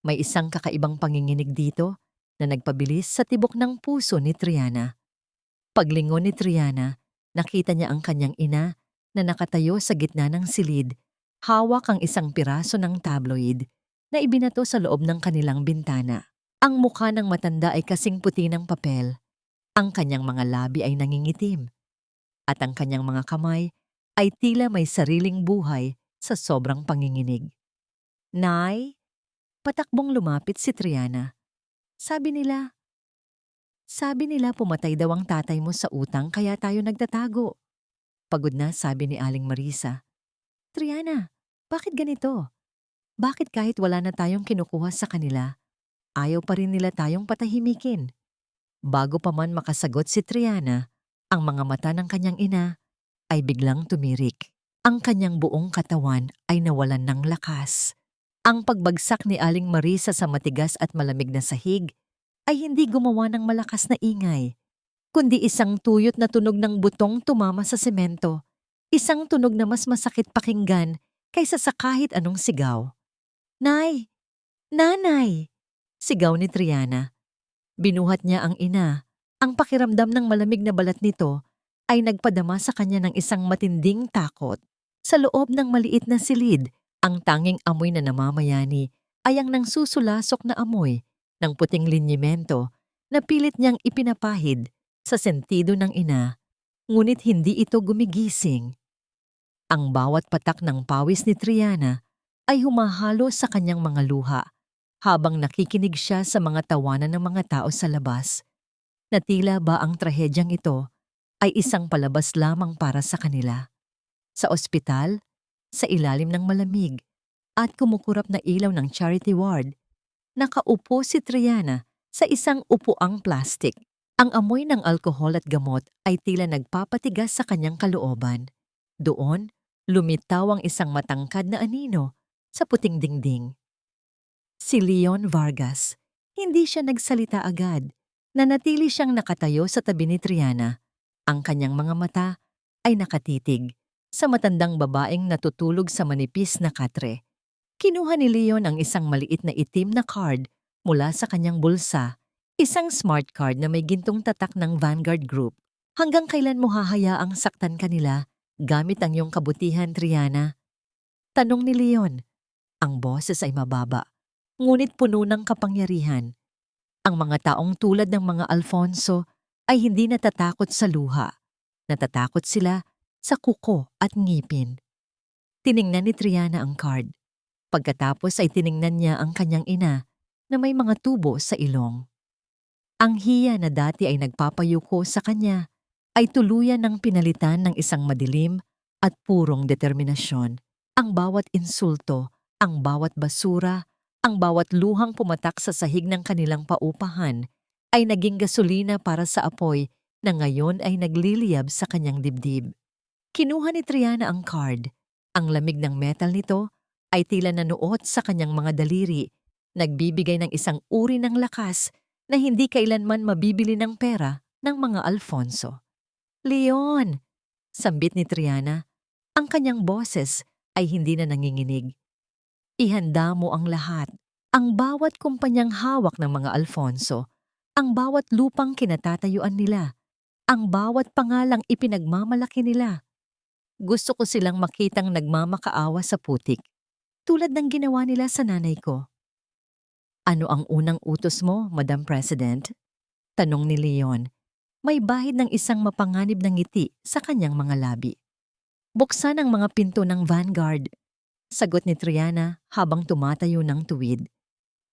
May isang kakaibang panginginig dito na nagpabilis sa tibok ng puso ni Triana. Paglingon ni Triana, nakita niya ang kanyang ina na nakatayo sa gitna ng silid, hawak ang isang piraso ng tabloid na ibinato sa loob ng kanilang bintana. Ang mukha ng matanda ay kasing puti ng papel. Ang kanyang mga labi ay nangingitim. At ang kanyang mga kamay ay tila may sariling buhay sa sobrang panginginig. Nay, patakbong lumapit si Triana. Sabi nila pumatay daw ang tatay mo sa utang kaya tayo nagtatago. Pagod na, sabi ni Aling Marisa. Triana, bakit ganito? Bakit kahit wala na tayong kinukuha sa kanila, ayaw pa rin nila tayong patahimikin? Bago pa man makasagot si Triana, Ang mga mata ng kanyang ina ay biglang tumirik. Ang kanyang buong katawan ay nawalan ng lakas. Ang pagbagsak ni Aling Marisa sa matigas at malamig na sahig ay hindi gumawa ng malakas na ingay, kundi isang tuyot na tunog ng butong tumama sa semento. Isang tunog na mas masakit pakinggan kaysa sa kahit anong sigaw. "Nay! Nanay!" sigaw ni Triana. Binuhat niya ang ina. Ang pakiramdam ng malamig na balat nito ay nagpadama sa kanya ng isang matinding takot. Sa loob ng maliit na silid, ang tanging amoy na namamayani ay ang nangsusulasok na amoy ng puting linyimento na pilit niyang ipinapahid sa sentido ng ina, ngunit hindi ito gumigising. Ang bawat patak ng pawis ni Triana ay humahalo sa kanyang mga luha habang nakikinig siya sa mga tawanan ng mga tao sa labas, na tila ba ang trahedyang ito ay isang palabas lamang para sa kanila. Sa ospital, sa ilalim ng malamig at kumukurap na ilaw ng charity ward, nakaupo si Triana sa isang upuang plastik. Ang amoy ng alkohol at gamot ay tila nagpapatigas sa kanyang kalooban. Doon, lumitaw ang isang matangkad na anino sa puting dingding. Si Leon Vargas. Hindi siya nagsalita agad. Nanatili siyang nakatayo sa tabi ni Triana. Ang kanyang mga mata ay nakatitig sa matandang babaeng natutulog sa manipis na katre. Kinuha ni Leon ang isang maliit na itim na card mula sa kanyang bulsa, isang smart card na may gintong tatak ng Vanguard Group. "Hanggang kailan mo hahayaang saktan kanila gamit ang iyong kabutihan, Triana?" tanong ni Leon. Ang boses ay mababa, ngunit puno ng kapangyarihan. Ang mga taong tulad ng mga Alfonso ay hindi natatakot sa luha. Natatakot sila sa kuko at ngipin. Tiningnan ni Triana ang card. Pagkatapos ay tiningnan niya ang kanyang ina na may mga tubo sa ilong. Ang hiya na dati ay nagpapayuko sa kanya ay tuluyan ng pinalitan ng isang madilim at purong determinasyon. Ang bawat insulto, ang bawat basura, ang bawat luhang pumatak sa sahig ng kanilang paupahan ay naging gasolina para sa apoy na ngayon ay nagliliyab sa kanyang dibdib. Kinuha ni Triana ang card. Ang lamig ng metal nito ay tila nanuot sa kanyang mga daliri, nagbibigay ng isang uri ng lakas na hindi kailanman mabibili ng pera ng mga Alfonso. "Leon!" sambit ni Triana. Ang kanyang boses ay hindi na nanginginig. "Ihanda mo ang lahat, ang bawat kumpanyang hawak ng mga Alfonso, ang bawat lupang kinatatayuan nila, ang bawat pangalang ipinagmamalaki nila. Gusto ko silang makitang nagmamakaawa sa putik, tulad ng ginawa nila sa nanay ko." "Ano ang unang utos mo, Madam President?" tanong ni Leon. May bahid ng isang mapanganib na ngiti sa kanyang mga labi. "Buksan ang mga pinto ng Vanguard," sagot ni Triana habang tumatayo ng tuwid.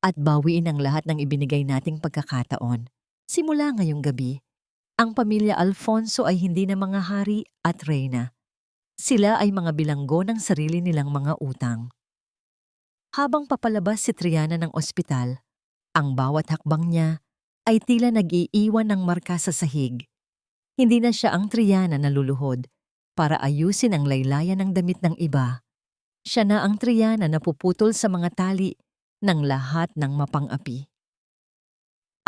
"At bawiin ang lahat ng ibinigay nating pagkakataon. Simula ngayong gabi, ang pamilya Alfonso ay hindi na mga hari at reyna. Sila ay mga bilanggo ng sarili nilang mga utang." Habang papalabas si Triana ng ospital, ang bawat hakbang niya ay tila nag-iiwan ng marka sa sahig. Hindi na siya ang Triana na luluhod para ayusin ang laylayan ng damit ng iba. Siya na ang Triana na puputol sa mga tali ng lahat ng mapang-api.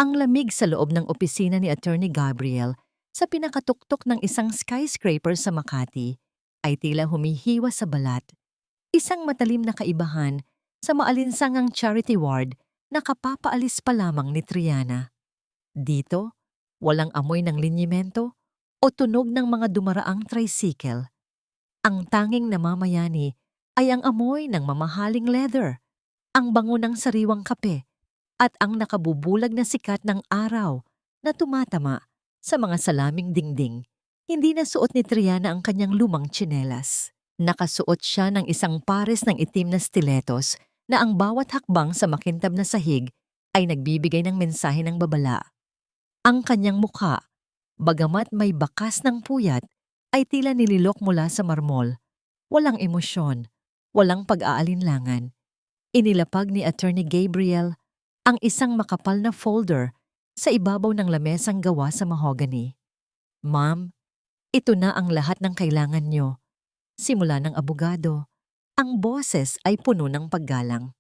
Ang lamig sa loob ng opisina ni Attorney Gabriel sa pinakatuktok ng isang skyscraper sa Makati ay tila humihiwa sa balat. Isang matalim na kaibahan sa maalinsangang charity ward na kapapaalis pa lamang ni Triana. Dito, walang amoy ng linyimento o tunog ng mga dumaraang tricycle. Ang tanging namamayani ay ang amoy ng mamahaling leather, ang bango ng sariwang kape, at ang nakabubulag na sikat ng araw na tumatama sa mga salaming dingding. Hindi na suot ni Triana ang kanyang lumang tsinelas. Nakasuot siya ng isang pares ng itim na stilettos na ang bawat hakbang sa makintab na sahig ay nagbibigay ng mensahe ng babala. Ang kanyang mukha, bagamat may bakas ng puyat, ay tila nililok mula sa marmol. Walang emosyon, walang pag-aalinlangan. Inilapag ni Attorney Gabriel ang isang makapal na folder sa ibabaw ng lamesang gawa sa mahogany. "Ma'am, Ito na ang lahat ng kailangan nyo. Simula ng abogado, ang boses ay puno ng paggalang.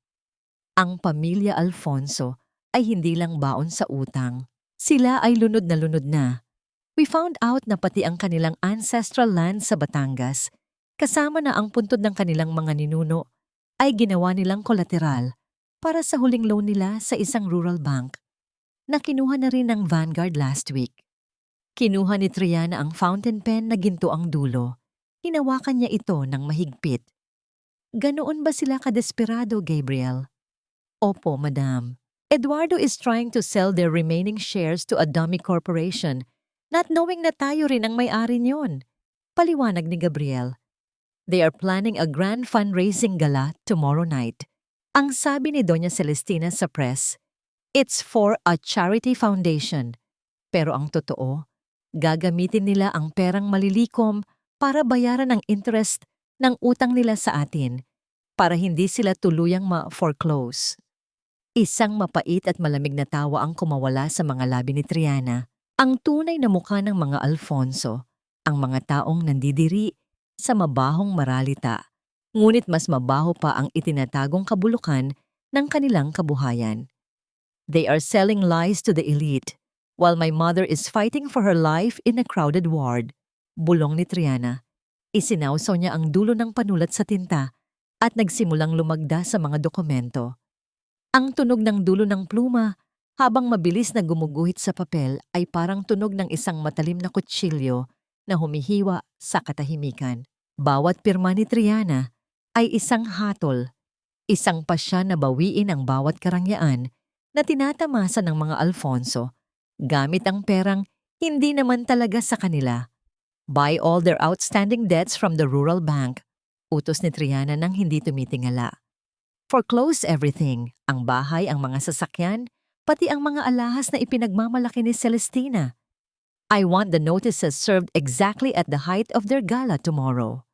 Ang pamilya Alfonso ay hindi lang baon sa utang. Sila ay lunod na lunod na. We found out na pati ang kanilang ancestral land sa Batangas, kasama na ang puntod ng kanilang mga ninuno, ay ginawa nilang kolateral para sa huling loan nila sa isang rural bank na kinuha na rin ng Vanguard last week. Kinuha ni Triana ang fountain pen na ginto ang dulo. Hinawakan niya ito ng mahigpit. Ganoon ba sila kadesperado, Gabriel? Opo, madam. Eduardo is trying to sell their remaining shares to a dummy corporation, not knowing na tayo rin ang may-ari niyon. Paliwanag ni Gabriel. They are planning a grand fundraising gala tomorrow night. Ang sabi ni Doña Celestina sa press, it's for a charity foundation. Pero ang totoo, gagamitin nila ang perang malilikom para bayaran ang interest ng utang nila sa atin para hindi sila tuluyang ma-foreclose. Isang mapait at malamig na tawa ang kumawala sa mga labi ni Triana. Ang tunay na mukha ng mga Alfonso, ang mga taong nandidiri sa mabahong maralita, ngunit mas mabaho pa ang itinatagong kabulukan ng kanilang kabuhayan. They are selling lies to the elite, while my mother is fighting for her life in a crowded ward. Bulong ni Triana. Isinawsaw niya ang dulo ng panulat sa tinta at nagsimulang lumagda sa mga dokumento. Ang tunog ng dulo ng pluma habang mabilis na gumuguhit sa papel ay parang tunog ng isang matalim na kutsilyo na humihiwa sa katahimikan. Bawat pirma ni Triana ay isang hatol, isang pasya na bawiin ang bawat karangyaan na tinatamasa ng mga Alfonso gamit ang perang hindi naman talaga sa kanila. Buy all their outstanding debts from the rural bank, utos ni Triana nang hindi tumitingala. Foreclose everything, ang bahay, ang mga sasakyan, pati ang mga alahas na ipinagmamalaki ni Celestina. I want the notices served exactly at the height of their gala tomorrow.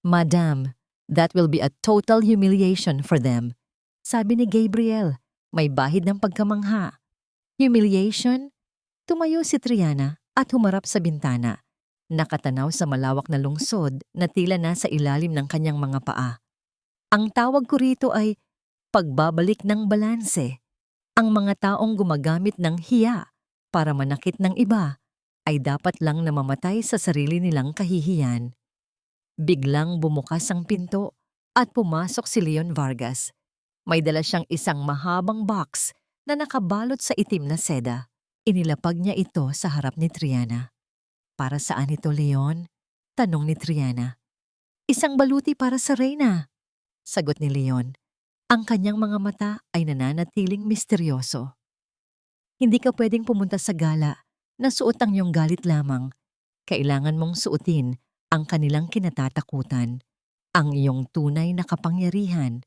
Madam, that will be a total humiliation for them. Sabi ni Gabriel, may bahid ng pagkamangha. Humiliation? Tumayo si Triana at humarap sa bintana. Nakatanaw sa malawak na lungsod na tila nasa ilalim ng kanyang mga paa. Ang tawag ko rito ay pagbabalik ng balanse. Ang mga taong gumagamit ng hiya para manakit ng iba ay dapat lang namamatay sa sarili nilang kahihiyan. Biglang bumukas ang pinto at pumasok si Leon Vargas. May dala siyang isang mahabang box na nakabalot sa itim na seda. Inilapag niya ito sa harap ni Triana. Para saan ito, Leon? Tanong ni Triana. Isang baluti para sa Reyna. Sagot ni Leon. Ang kanyang mga mata ay nananatiling misteryoso. Hindi ka pwedeng pumunta sa gala na suot ang iyong galit lamang. Kailangan mong suotin ang kanilang kinatatakutan, ang iyong tunay na kapangyarihan.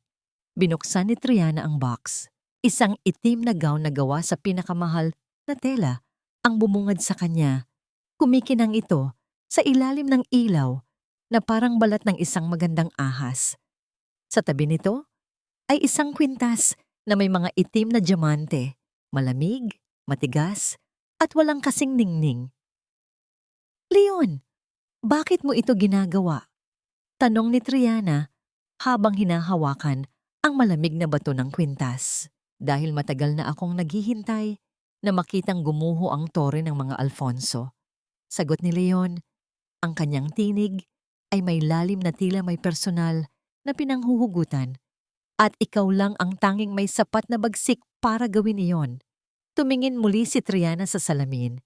Binuksan ni Triana ang box. Isang itim na gown na gawa sa pinakamahal na tela ang bumungad sa kanya. Kumikinang ito sa ilalim ng ilaw na parang balat ng isang magandang ahas. Sa tabi nito ay isang kwintas na may mga itim na diamante, malamig, matigas, at walang kasing ningning. Leon, bakit mo ito ginagawa? Tanong ni Triana habang hinahawakan ang malamig na bato ng kwintas. Dahil matagal na akong naghihintay na makitang gumuho ang tore ng mga Alfonso. Sagot ni Leon, ang kanyang tinig ay may lalim na tila may personal na pinanghuhugutan at ikaw lang ang tanging may sapat na bagsik para gawin iyon. Tumingin muli si Triana sa salamin.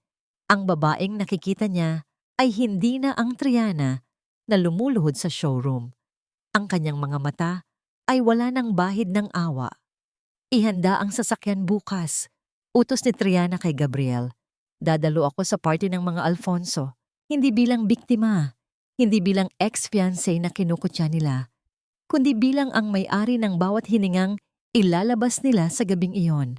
Ang babaeng nakikita niya ay hindi na ang Triana na lumuluhod sa showroom. Ang kanyang mga mata ay wala ng bahid ng awa. Ihanda ang sasakyan bukas, utos ni Triana kay Gabriel. Dadalo ako sa party ng mga Alfonso, hindi bilang biktima, hindi bilang ex-fiancé na kinukutya nila, kundi bilang ang may-ari ng bawat hiningang ilalabas nila sa gabing iyon.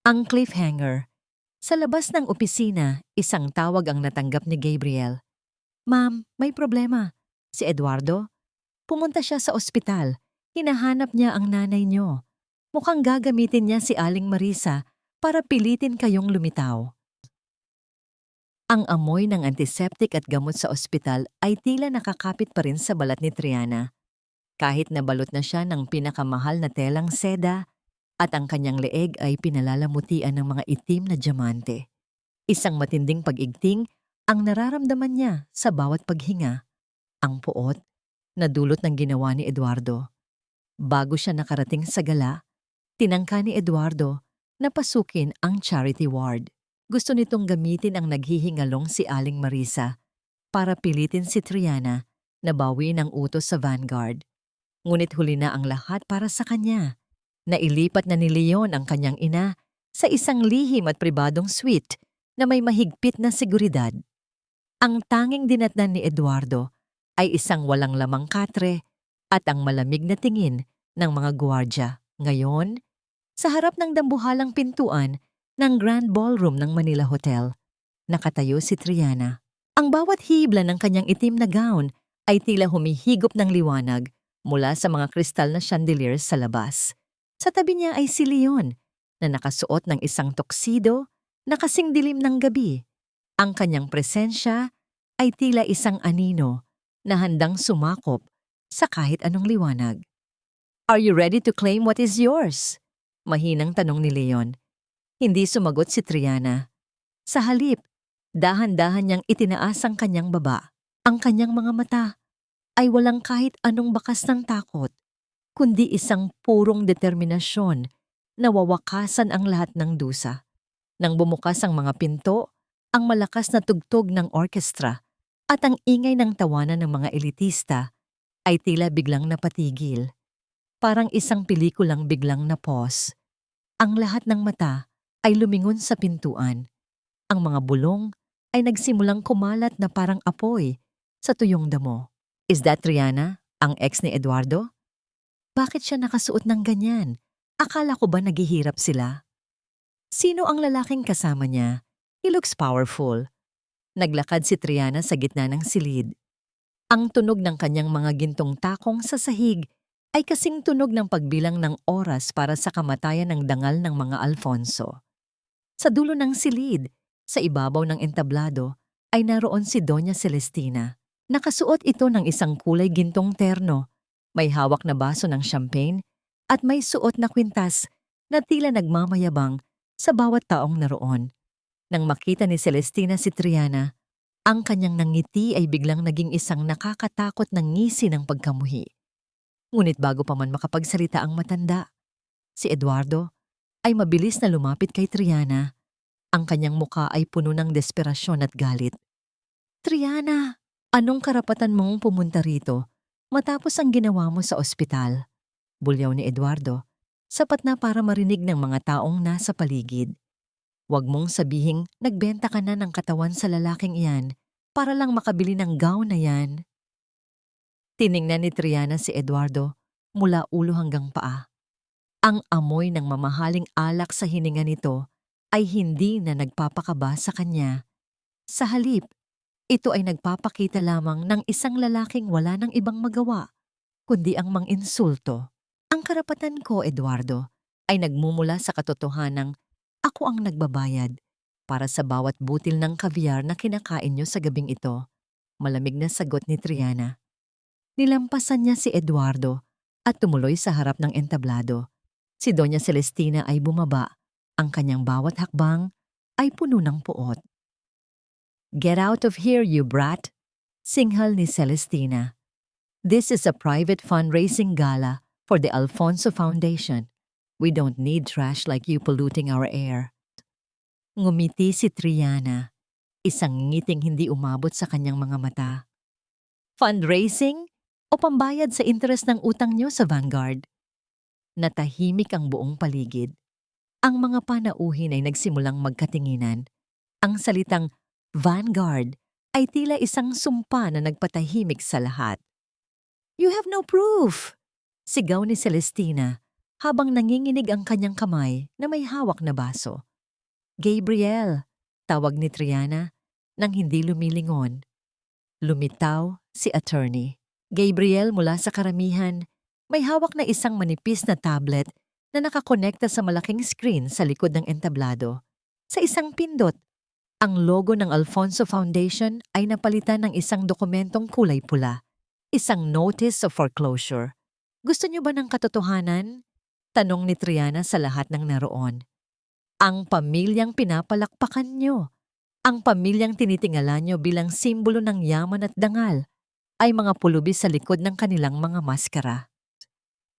Ang cliffhanger. Sa labas ng opisina, isang tawag ang natanggap ni Gabriel. Ma'am, may problema. Si Eduardo? Pumunta siya sa ospital. Hinahanap niya ang nanay niyo. Mukhang gagamitin niya si Aling Marisa para pilitin kayong lumitaw. Ang amoy ng antiseptic at gamot sa ospital ay tila nakakapit pa rin sa balat ni Triana. Kahit nabalot na siya ng pinakamahal na telang seda at ang kanyang leeg ay pinalalamutian ng mga itim na diamante. Isang matinding pag-igting ang nararamdaman niya sa bawat paghinga. Ang puot na dulot ng ginawa ni Eduardo. Bago siya nakarating sa gala, tinangka ni Eduardo na pasukin ang charity ward. Gusto nitong gamitin ang naghihingalong si Aling Marisa para pilitin si Triana na bawiin ang utos sa Vanguard. Ngunit huli na ang lahat para sa kanya. Nailipat na ni Leon ang kanyang ina sa isang lihim at pribadong suite na may mahigpit na seguridad. Ang tanging dinatnan ni Eduardo ay isang walang lamang katre at ang malamig na tingin ng mga gwardya. Ngayon, sa harap ng dambuhalang pintuan ng Grand Ballroom ng Manila Hotel, nakatayo si Triana. Ang bawat hibla ng kanyang itim na gown ay tila humihigop ng liwanag mula sa mga kristal na chandeliers sa labas. Sa tabi niya ay si Leon na nakasuot ng isang tuxedo na kasing dilim ng gabi. Ang kanyang presensya ay tila isang anino na handang sumakop sa kahit anong liwanag. "Are you ready to claim what is yours?" Mahinang tanong ni Leon. Hindi sumagot si Triana. Sa halip, dahan-dahan niyang itinaas ang kanyang baba. Ang kanyang mga mata ay walang kahit anong bakas ng takot, kundi isang purong determinasyon na wawakasan ang lahat ng dusa. Nang bumukas ang mga pinto, ang malakas na tugtog ng orkestra at ang ingay ng tawanan ng mga elitista ay tila biglang napatigil. Parang isang pelikulang biglang na-pause. Ang lahat ng mata ay lumingon sa pintuan. Ang mga bulong ay nagsimulang kumalat na parang apoy sa tuyong damo. Is that Triana, ang ex ni Eduardo? Bakit siya nakasuot ng ganyan? Akala ko ba naghihirap sila? Sino ang lalaking kasama niya? He looks powerful. Naglakad si Triana sa gitna ng silid. Ang tunog ng kanyang mga gintong takong sa sahig ay kasing tunog ng pagbilang ng oras para sa kamatayan ng dangal ng mga Alfonso. Sa dulo ng silid, sa ibabaw ng entablado, ay naroon si Doña Celestina. Nakasuot ito ng isang kulay gintong terno, may hawak na baso ng champagne at may suot na kwintas na tila nagmamayabang sa bawat taong naroon. Nang makita ni Celestina si Triana, ang kanyang nangiti ay biglang naging isang nakakatakot na ngisi ng pagkamuhi. Ngunit bago pa man makapagsalita ang matanda, si Eduardo ay mabilis na lumapit kay Triana. Ang kanyang muka ay puno ng desperasyon at galit. "Triana, anong karapatan mong pumunta rito matapos ang ginawa mo sa ospital?" Bulyaw ni Eduardo, sapat na para marinig ng mga taong nasa paligid. "Huwag mong sabihing nagbenta ka na ng katawan sa lalaking iyan para lang makabili ng gown na yan." Tiningnan ni Triana si Eduardo mula ulo hanggang paa. Ang amoy ng mamahaling alak sa hininga nito ay hindi na nagpapakaba sa kanya. Sa halip, ito ay nagpapakita lamang ng isang lalaking wala ng ibang magawa, kundi ang manginsulto. "Ang karapatan ko, Eduardo, ay nagmumula sa katotohanang ako ang nagbabayad para sa bawat butil ng caviar na kinakain niyo sa gabing ito." Malamig na sagot ni Triana. Nilampasan niya si Eduardo at tumuloy sa harap ng entablado. Si Doña Celestina ay bumaba. Ang kanyang bawat hakbang ay puno ng puot. "Get out of here, you brat!" Singhal ni Celestina. "This is a private fundraising gala for the Alfonso Foundation. We don't need trash like you polluting our air." Ngumiti si Triana, isang ngiting hindi umabot sa kanyang mga mata. "Fundraising o pambayad sa interes ng utang niyo sa Vanguard?" Natahimik ang buong paligid. Ang mga panauhin ay nagsimulang magkatinginan. Ang salitang Vanguard ay tila isang sumpa na nagpatahimik sa lahat. "You have no proof!" Sigaw ni Celestina habang nanginginig ang kanyang kamay na may hawak na baso. "Gabriel!" Tawag ni Triana nang hindi lumilingon. Lumitaw si attorney. Gabriel mula sa karamihan, may hawak na isang manipis na tablet na nakakonekta sa malaking screen sa likod ng entablado. Sa isang pindot, Ang logo ng Alfonso Foundation ay napalitan ng isang dokumentong kulay pula, isang notice of foreclosure. Gusto niyo ba ng katotohanan? Tanong ni Triana sa lahat ng naroon. Ang pamilyang pinapalakpakan niyo, ang pamilyang tinitingala niyo bilang simbolo ng yaman at dangal, ay mga pulubi sa likod ng kanilang mga maskara.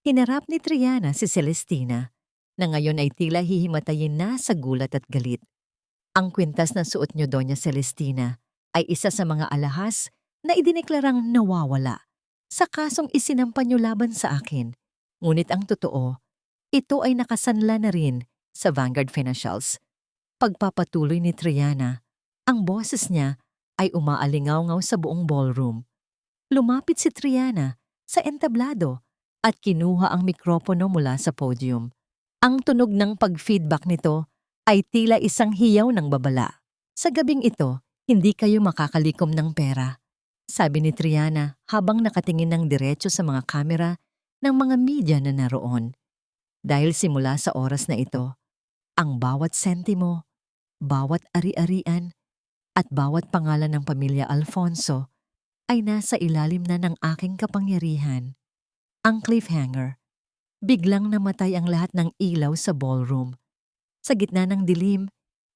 Hinarap ni Triana si Celestina, na ngayon ay tila hihimatayin na sa gulat at galit. Ang kwintas na suot niyo, Doña Celestina, ay isa sa mga alahas na idineklarang nawawala sa kasong isinampa niyo laban sa akin. Ngunit ang totoo, ito ay nakasanla na rin sa Vanguard Financials. Pagpapatuloy ni Triana, ang boses niya ay umaalingaw-ngaw sa buong ballroom. Lumapit si Triana sa entablado at kinuha ang mikropono mula sa podium. Ang tunog ng pag-feedback nito ay tila isang hiyaw ng babala. Sa gabing ito, hindi kayo makakalikom ng pera, sabi ni Triana habang nakatingin ng diretso sa mga kamera ng mga media na naroon. Dahil simula sa oras na ito, ang bawat sentimo, bawat ari-arian, at bawat pangalan ng pamilya Alfonso ay nasa ilalim na ng aking kapangyarihan. Ang cliffhanger. Biglang namatay ang lahat ng ilaw sa ballroom. Sa gitna ng dilim,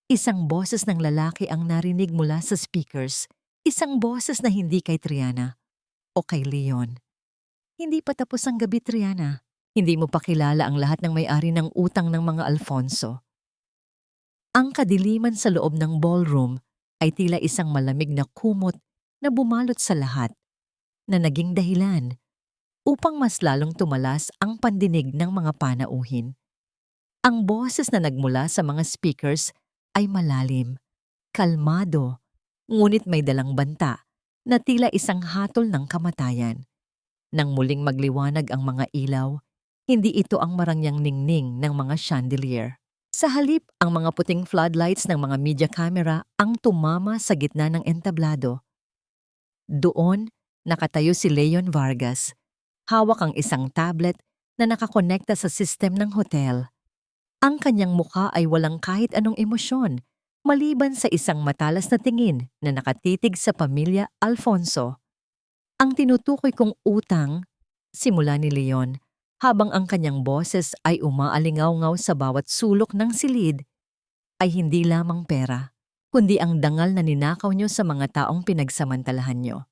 isang boses ng lalaki ang narinig mula sa speakers. Isang boses na hindi kay Triana o kay Leon. Hindi pa tapos ang gabi, Triana. Hindi mo pa kilala ang lahat ng may-ari ng utang ng mga Alfonso. Ang kadiliman sa loob ng ballroom ay tila isang malamig na kumot na bumalot sa lahat, na naging dahilan upang mas lalong tumalas ang pandinig ng mga panauhin. Ang boses na nagmula sa mga speakers ay malalim, kalmado, ngunit may dalang banta na tila isang hatol ng kamatayan. Nang muling magliwanag ang mga ilaw, hindi ito ang marangyang ningning ng mga chandelier. Sa halip, ang mga puting floodlights ng mga media camera ang tumama sa gitna ng entablado. Doon, nakatayo si Leon Vargas. Hawak ang isang tablet na nakakonekta sa sistem ng hotel. Ang kanyang mukha ay walang kahit anong emosyon, maliban sa isang matalas na tingin na nakatitig sa pamilya Alfonso. Ang tinutukoy kong utang, simula ni Leon, habang ang kanyang boses ay umaalingaw-ngaw sa bawat sulok ng silid, ay hindi lamang pera, kundi ang dangal na ninakaw niyo sa mga taong pinagsamantalahan niyo.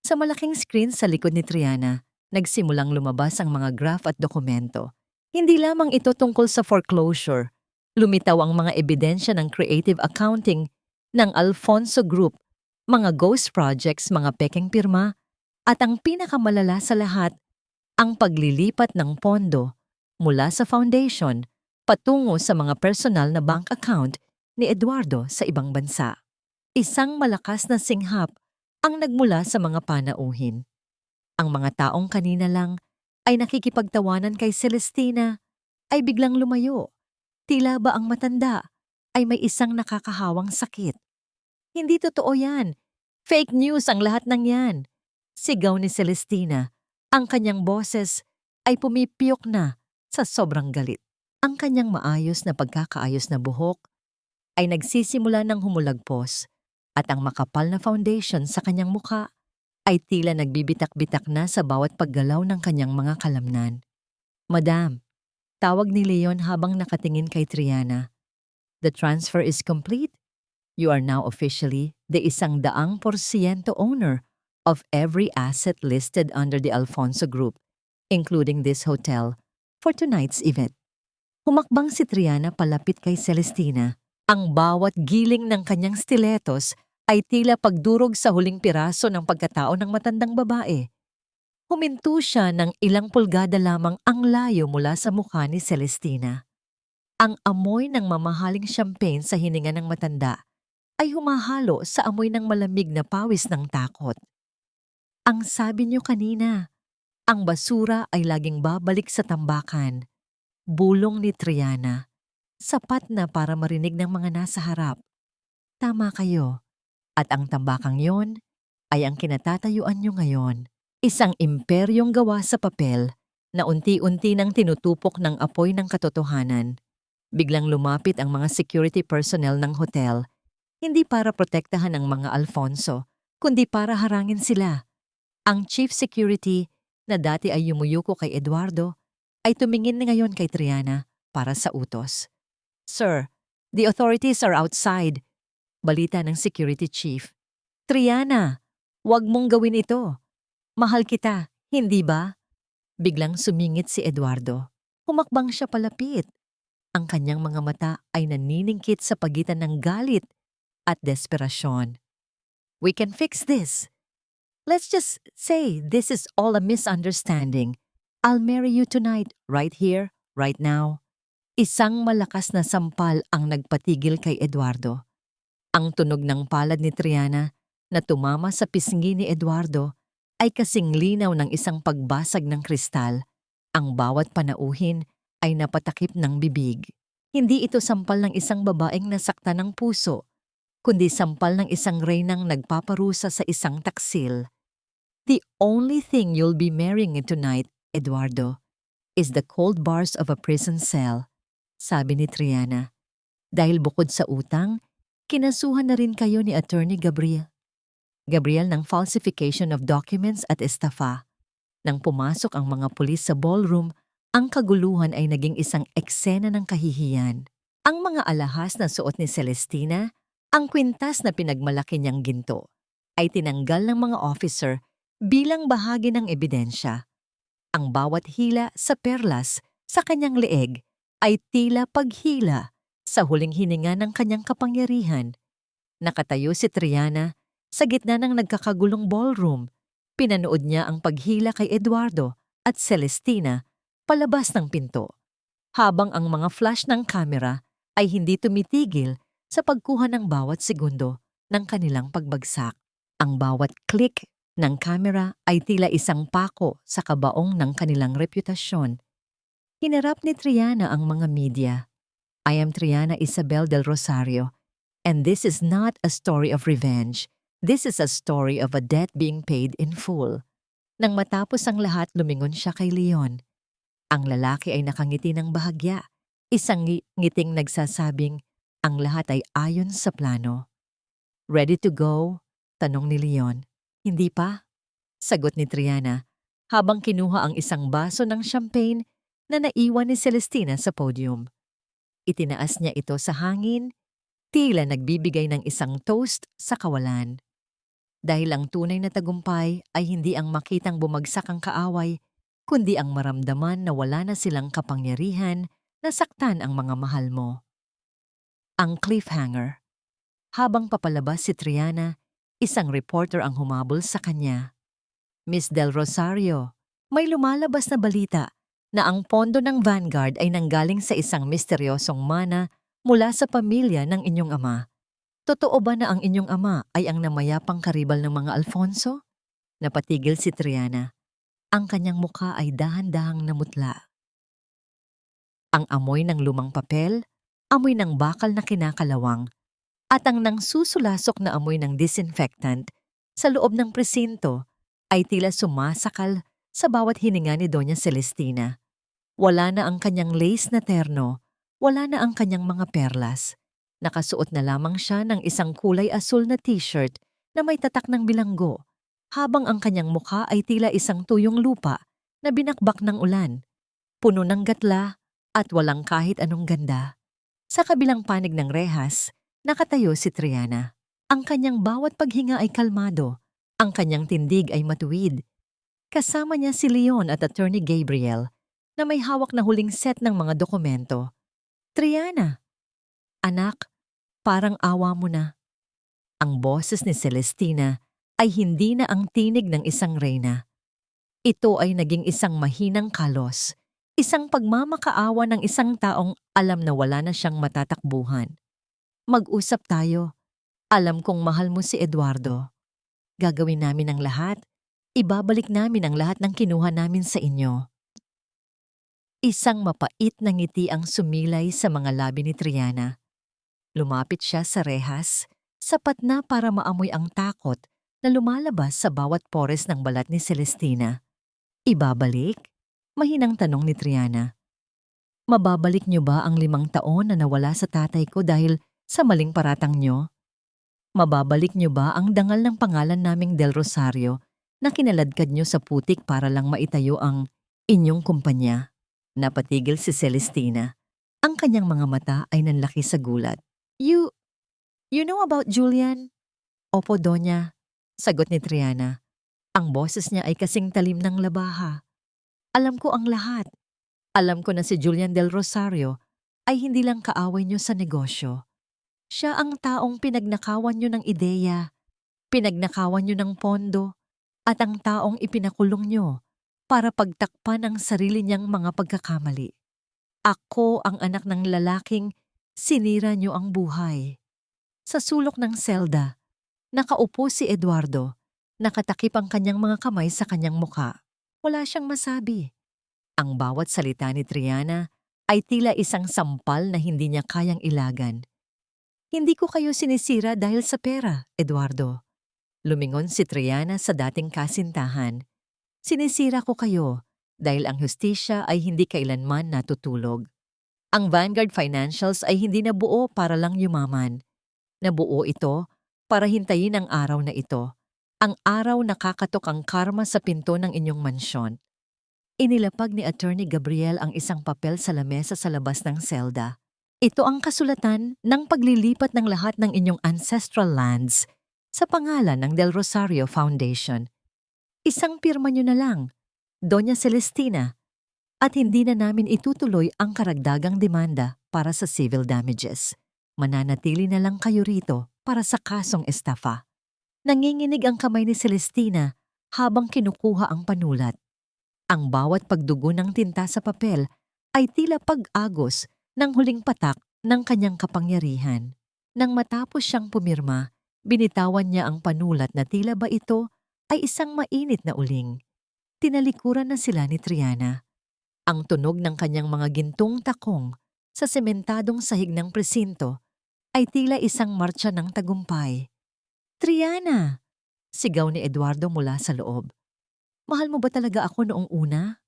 Sa malaking screen sa likod ni Triana, nagsimulang lumabas ang mga graph at dokumento. Hindi lamang ito tungkol sa foreclosure. Lumitaw ang mga ebidensya ng creative accounting ng Alfonso Group, mga ghost projects, mga pekeng pirma, at ang pinakamalala sa lahat, ang paglilipat ng pondo mula sa foundation patungo sa mga personal na bank account ni Eduardo sa ibang bansa. Isang malakas na singhap ang nagmula sa mga panauhin. Ang mga taong kanina lang ay nakikipagtawanan kay Celestina ay biglang lumayo. Tila ba ang matanda ay may isang nakakahawang sakit. Hindi totoo yan. Fake news ang lahat ng yan. Sigaw ni Celestina. Ang kanyang boses ay pumipiyok na sa sobrang galit. Ang kanyang maayos na pagkakaayos na buhok ay nagsisimula ng humulagpos at ang makapal na foundation sa kanyang mukha ay tila nagbibitak-bitak na sa bawat paggalaw ng kanyang mga kalamnan. Madam, tawag ni Leon habang nakatingin kay Triana. The transfer is complete. You are now officially the 100% owner of every asset listed under the Alfonso Group, including this hotel, for tonight's event. Humakbang si Triana palapit kay Celestina. Ang bawat giling ng kanyang stilettos ay tila pagdurog sa huling piraso ng pagkatao ng matandang babae. Huminto siya ng ilang pulgada lamang ang layo mula sa mukha ni Celestina. Ang amoy ng mamahaling champagne sa hininga ng matanda ay humahalo sa amoy ng malamig na pawis ng takot. Ang sabi niyo kanina, ang basura ay laging babalik sa tambakan. Bulong ni Triana. Sapat na para marinig ng mga nasa harap. Tama kayo. At ang tambakang yon ay ang kinatatayuan nyo ngayon. Isang imperyong gawa sa papel na unti-unti nang tinutupok ng apoy ng katotohanan. Biglang lumapit ang mga security personnel ng hotel Hindi para protektahan ang mga Alfonso, kundi para harangin sila. Ang chief security na dati ay yumuyuko kay Eduardo ay tumingin ngayon kay Triana para sa utos. Sir, the authorities are outside. Balita ng security chief. Triana, wag mong gawin ito. Mahal kita, hindi ba? Biglang sumingit si Eduardo. Humakbang siya palapit. Ang kanyang mga mata ay naniningkit sa pagitan ng galit at desperasyon. We can fix this. Let's just say this is all a misunderstanding. I'll marry you tonight, right here, right now. Isang malakas na sampal ang nagpatigil kay Eduardo. Ang tunog ng palad ni Triana na tumama sa pisngi ni Eduardo ay kasing linaw ng isang pagbasag ng kristal. Ang bawat panauhin ay napatakip ng bibig. Hindi ito sampal ng isang babaeng nasaktan ng puso, kundi sampal ng isang reynang nagpaparusa sa isang taksil. The only thing you'll be marrying tonight, Eduardo, is the cold bars of a prison cell, sabi ni Triana. Dahil bukod sa utang, kinasuhan na rin kayo ni Attorney Gabriel ng falsification of documents at estafa. Nang pumasok ang mga pulis sa ballroom, ang kaguluhan ay naging isang eksena ng kahihiyan. Ang mga alahas na suot ni Celestina, ang kwintas na pinagmalaki niyang ginto, ay tinanggal ng mga officer bilang bahagi ng ebidensya. Ang bawat hila sa perlas sa kanyang leeg ay tila paghila sa huling hininga ng kanyang kapangyarihan. Nakatayo si Triana sa gitna ng nagkakagulong ballroom. Pinanood niya ang paghila kay Eduardo at Celestina palabas ng pinto, habang ang mga flash ng kamera ay hindi tumitigil sa pagkuha ng bawat segundo ng kanilang pagbagsak. Ang bawat click ng kamera ay tila isang pako sa kabaong ng kanilang reputasyon. Hinarap ni Triana ang mga media. I am Triana Isabel del Rosario, and this is not a story of revenge. This is a story of a debt being paid in full. Nang matapos ang lahat, lumingon siya kay Leon. Ang lalaki ay nakangiti ng bahagya, isang ngiting nagsasabing ang lahat ay ayon sa plano. Ready to go? Tanong ni Leon. Hindi pa? Sagot ni Triana, habang kinuha ang isang baso ng champagne na naiwan ni Celestina sa podium. Itinaas niya ito sa hangin, tila nagbibigay ng isang toast sa kawalan. Dahil ang tunay na tagumpay ay hindi ang makitang bumagsak ang kaaway, kundi ang maramdaman na wala na silang kapangyarihan na saktan ang mga mahal mo. Ang cliffhanger. Habang papalabas si Triana, isang reporter ang humabol sa kanya. Miss Del Rosario, may lumalabas na balita na ang pondo ng Vanguard ay nanggaling sa isang misteryosong mana mula sa pamilya ng inyong ama. Totoo ba na ang inyong ama ay ang namayapang karibal ng mga Alfonso? Napatigil si Triana. Ang kanyang mukha ay dahan-dahang namutla. Ang amoy ng lumang papel, amoy ng bakal na kinakalawang, at ang nang susulasok na amoy ng disinfectant sa loob ng presinto ay tila sumasakal sa bawat hininga ni Doña Celestina. Wala na ang kanyang lace na terno, wala na ang kanyang mga perlas. Nakasuot na lamang siya ng isang kulay asul na t-shirt na may tatak ng bilanggo, habang ang kanyang mukha ay tila isang tuyong lupa na binakbak ng ulan, puno ng gatla at walang kahit anong ganda. Sa kabilang panig ng rehas, nakatayo si Triana. Ang kanyang bawat paghinga ay kalmado, ang kanyang tindig ay matuwid. Kasama niya si Leon at Attorney Gabriel na may hawak na huling set ng mga dokumento. Triana, anak, parang awa mo na. Ang boses ni Celestina ay hindi na ang tinig ng isang reyna. Ito ay naging isang mahinang kalos, isang pagmamakaawa ng isang taong alam na wala na siyang matatakbuhan. Mag-usap tayo. Alam kong mahal mo si Eduardo. Gagawin namin ang lahat. Ibabalik namin ang lahat ng kinuha namin sa inyo. Isang mapait na ngiti ang sumilay sa mga labi ni Triana. Lumapit siya sa rehas, sapat na para maamoy ang takot na lumalabas sa bawat pores ng balat ni Celestina. Ibabalik? Mahinang tanong ni Triana. Mababalik niyo ba ang 5 taon na nawala sa tatay ko dahil sa maling paratang niyo? Mababalik niyo ba ang dangal ng pangalan naming Del Rosario na kinaladkad niyo sa putik para lang maitayo ang inyong kumpanya? Napatigil si Celestina. Ang kanyang mga mata ay nanlaki sa gulat. You know about Julian? Opo, Donya. Sagot ni Triana. Ang boses niya ay kasing talim ng labaha. Alam ko ang lahat. Alam ko na si Julian Del Rosario ay hindi lang kaaway niyo sa negosyo. Siya ang taong pinagnakawan niyo ng ideya, pinagnakawan niyo ng pondo, at ang taong ipinakulong niyo para pagtakpan ang sarili niyang mga pagkakamali. Ako ang anak ng lalaking sinira niyo ang buhay. Sa sulok ng selda, nakaupo si Eduardo, nakatakip ang kanyang mga kamay sa kanyang muka. Wala siyang masabi. Ang bawat salita ni Triana ay tila isang sampal na hindi niya kayang ilagan. Hindi ko kayo sinisira dahil sa pera, Eduardo. Lumingon si Triana sa dating kasintahan. Sinisira ko kayo dahil ang hustisya ay hindi kailanman natutulog. Ang Vanguard Financials ay hindi nabuo para lang yumaman. Nabuo ito para hintayin ang araw na ito. Ang araw na kakatok ang karma sa pinto ng inyong mansyon. Inilapag ni Attorney Gabriel ang isang papel sa lamesa sa labas ng selda. Ito ang kasulatan ng paglilipat ng lahat ng inyong ancestral lands sa pangalan ng Del Rosario Foundation. Isang pirma nyo na lang, Doña Celestina, at hindi na namin itutuloy ang karagdagang demanda para sa civil damages. Mananatili na lang kayo rito para sa kasong estafa. Nanginginig ang kamay ni Celestina habang kinukuha ang panulat. Ang bawat pagdugo ng tinta sa papel ay tila pag-agos ng huling patak ng kanyang kapangyarihan. Nang matapos siyang pumirma, binitawan niya ang panulat na tila ba ito ay isang mainit na uling. Tinalikuran na sila ni Triana. Ang tunog ng kanyang mga gintong takong sa sementadong sahig ng presinto ay tila isang martsa ng tagumpay. Triana! Sigaw ni Eduardo mula sa loob. Mahal mo ba talaga ako noong una?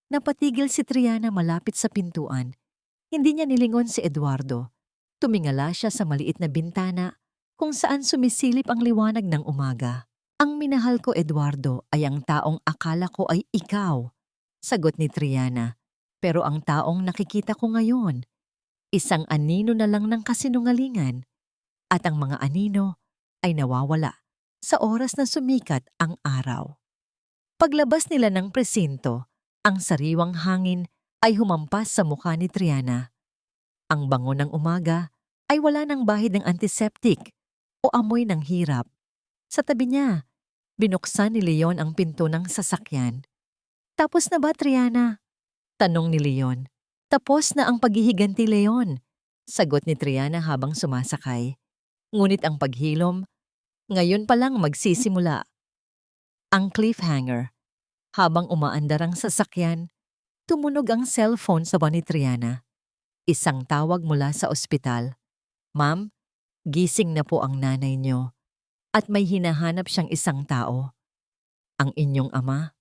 Napatigil si Triana malapit sa pintuan. Hindi niya nilingon si Eduardo. Tumingala siya sa maliit na bintana kung saan sumisilip ang liwanag ng umaga. Ang minahal ko, Eduardo, ay ang taong akala ko ay ikaw. Sagot ni Triana. Pero ang taong nakikita ko ngayon, isang anino na lang ng kasinungalingan. At ang mga anino ay nawawala sa oras na sumikat ang araw. Paglabas nila ng presinto, ang sariwang hangin ay humampas sa mukha ni Triana. Ang bango ng umaga ay wala ng bahid ng antiseptic o amoy ng hirap. Sa tabi niya, binuksan ni Leon ang pinto ng sasakyan. Tapos na ba, Triana? Tanong ni Leon. Tapos na ang paghihiganti, Leon. Sagot ni Triana habang sumasakay. Ngunit ang paghilom, ngayon pa lang magsisimula. Ang cliffhanger. Habang umaandar ang sasakyan, tumunog ang cellphone sa ni Triana. Isang tawag mula sa ospital. Ma'am, gising na po ang nanay niyo at may hinahanap siyang isang tao. Ang inyong ama.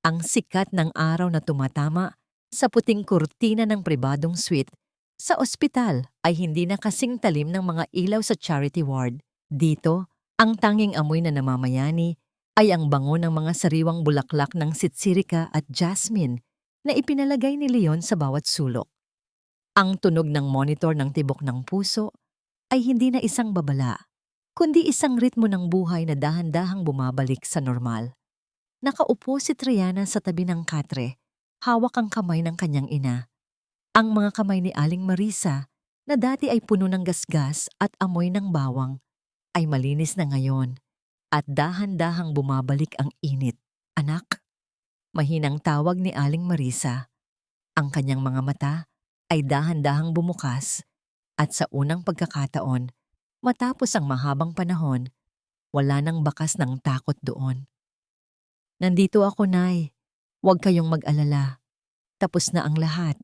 Ang sikat ng araw na tumatama sa puting kurtina ng pribadong suite sa ospital ay hindi na kasing talim ng mga ilaw sa charity ward. Dito, ang tanging amoy na namamayani ay ang bango ng mga sariwang bulaklak ng sitsirika at jasmine na ipinalagay ni Leon sa bawat sulok. Ang tunog ng monitor ng tibok ng puso ay hindi na isang babala, kundi isang ritmo ng buhay na dahan-dahang bumabalik sa normal. Nakaupo si Triana sa tabi ng katre, hawak ang kamay ng kanyang ina. Ang mga kamay ni Aling Marisa, na dati ay puno ng gasgas at amoy ng bawang, ay malinis na ngayon. At dahan-dahang bumabalik ang init. Anak, mahinang tawag ni Aling Marisa. Ang kanyang mga mata ay dahan-dahang bumukas at sa unang pagkakataon, matapos ang mahabang panahon, wala nang bakas ng takot doon. Nandito ako, Nay. Huwag kayong mag-alala. Tapos na ang lahat.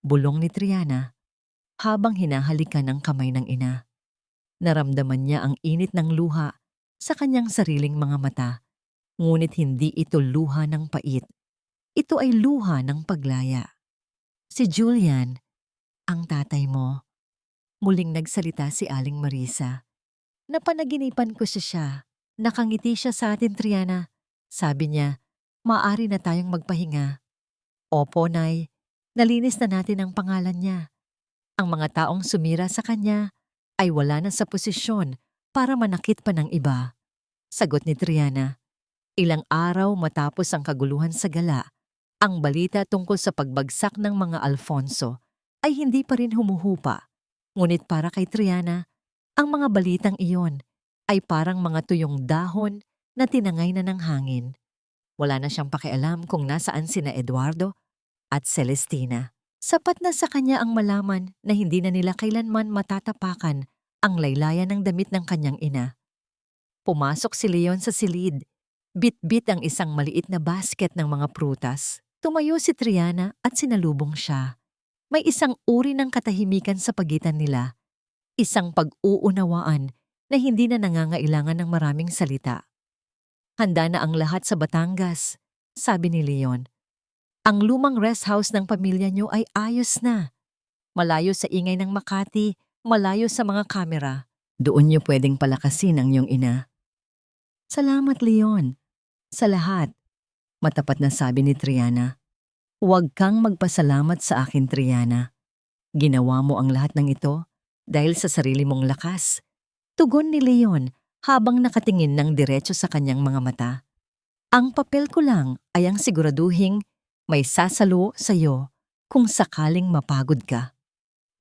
Bulong ni Triana habang hinahalikan ang kamay ng ina. Naramdaman niya ang init ng luha sa kanyang sariling mga mata, ngunit hindi ito luha ng pait. Ito ay luha ng paglaya. Si Julian, ang tatay mo. Muling nagsalita si Aling Marisa. Napanaginipan ko siya. Nakangiti siya sa atin, Triana. Sabi niya, maaari na tayong magpahinga. Opo, Nay. Nalinis na natin ang pangalan niya. Ang mga taong sumira sa kanya ay wala na sa posisyon para manakit pa ng iba. Sagot ni Triana. Ilang araw matapos ang kaguluhan sa gala, ang balita tungkol sa pagbagsak ng mga Alfonso ay hindi pa rin humuhupa. Ngunit para kay Triana, ang mga balitang iyon ay parang mga tuyong dahon na tinangay na ng hangin. Wala na siyang pakialam kung nasaan sina Eduardo at Celestina. Sapat na sa kanya ang malaman na hindi na nila kailanman matatapakan ang laylayan ng damit ng kanyang ina. Pumasok si Leon sa silid. Bit-bit ang isang maliit na basket ng mga prutas. Tumayo si Triana at sinalubong siya. May isang uri ng katahimikan sa pagitan nila. Isang pag-uunawaan na hindi na nangangailangan ng maraming salita. Handa na ang lahat sa Batangas, sabi ni Leon. Ang lumang rest house ng pamilya niyo ay ayos na. Malayo sa ingay ng Makati, malayo sa mga kamera. Doon niyo pwedeng palakasin ang iyong ina. Salamat, Leon. Sa lahat, matapat na sabi ni Triana. Huwag kang magpasalamat sa akin, Triana. Ginawa mo ang lahat ng ito dahil sa sarili mong lakas. Tugon ni Leon habang nakatingin ng diretso sa kanyang mga mata. Ang papel ko lang ay ang siguraduhing may sasalo sa iyo kung sakaling mapagod ka.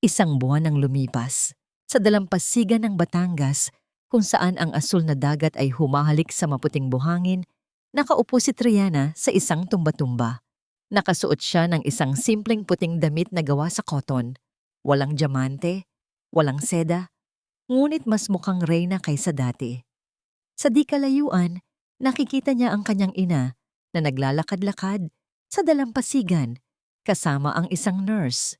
Isang buwan ang lumipas. Sa dalampasigan ng Batangas, kung saan ang asul na dagat ay humahalik sa maputing buhangin, nakaupo si Triana sa isang tumba-tumba. Nakasuot siya ng isang simpleng puting damit na gawa sa cotton. Walang diamante, walang seda, ngunit mas mukhang reyna kaysa dati. Sa di kalayuan, nakikita niya ang kanyang ina na naglalakad-lakad sa dalampasigan kasama ang isang nurse.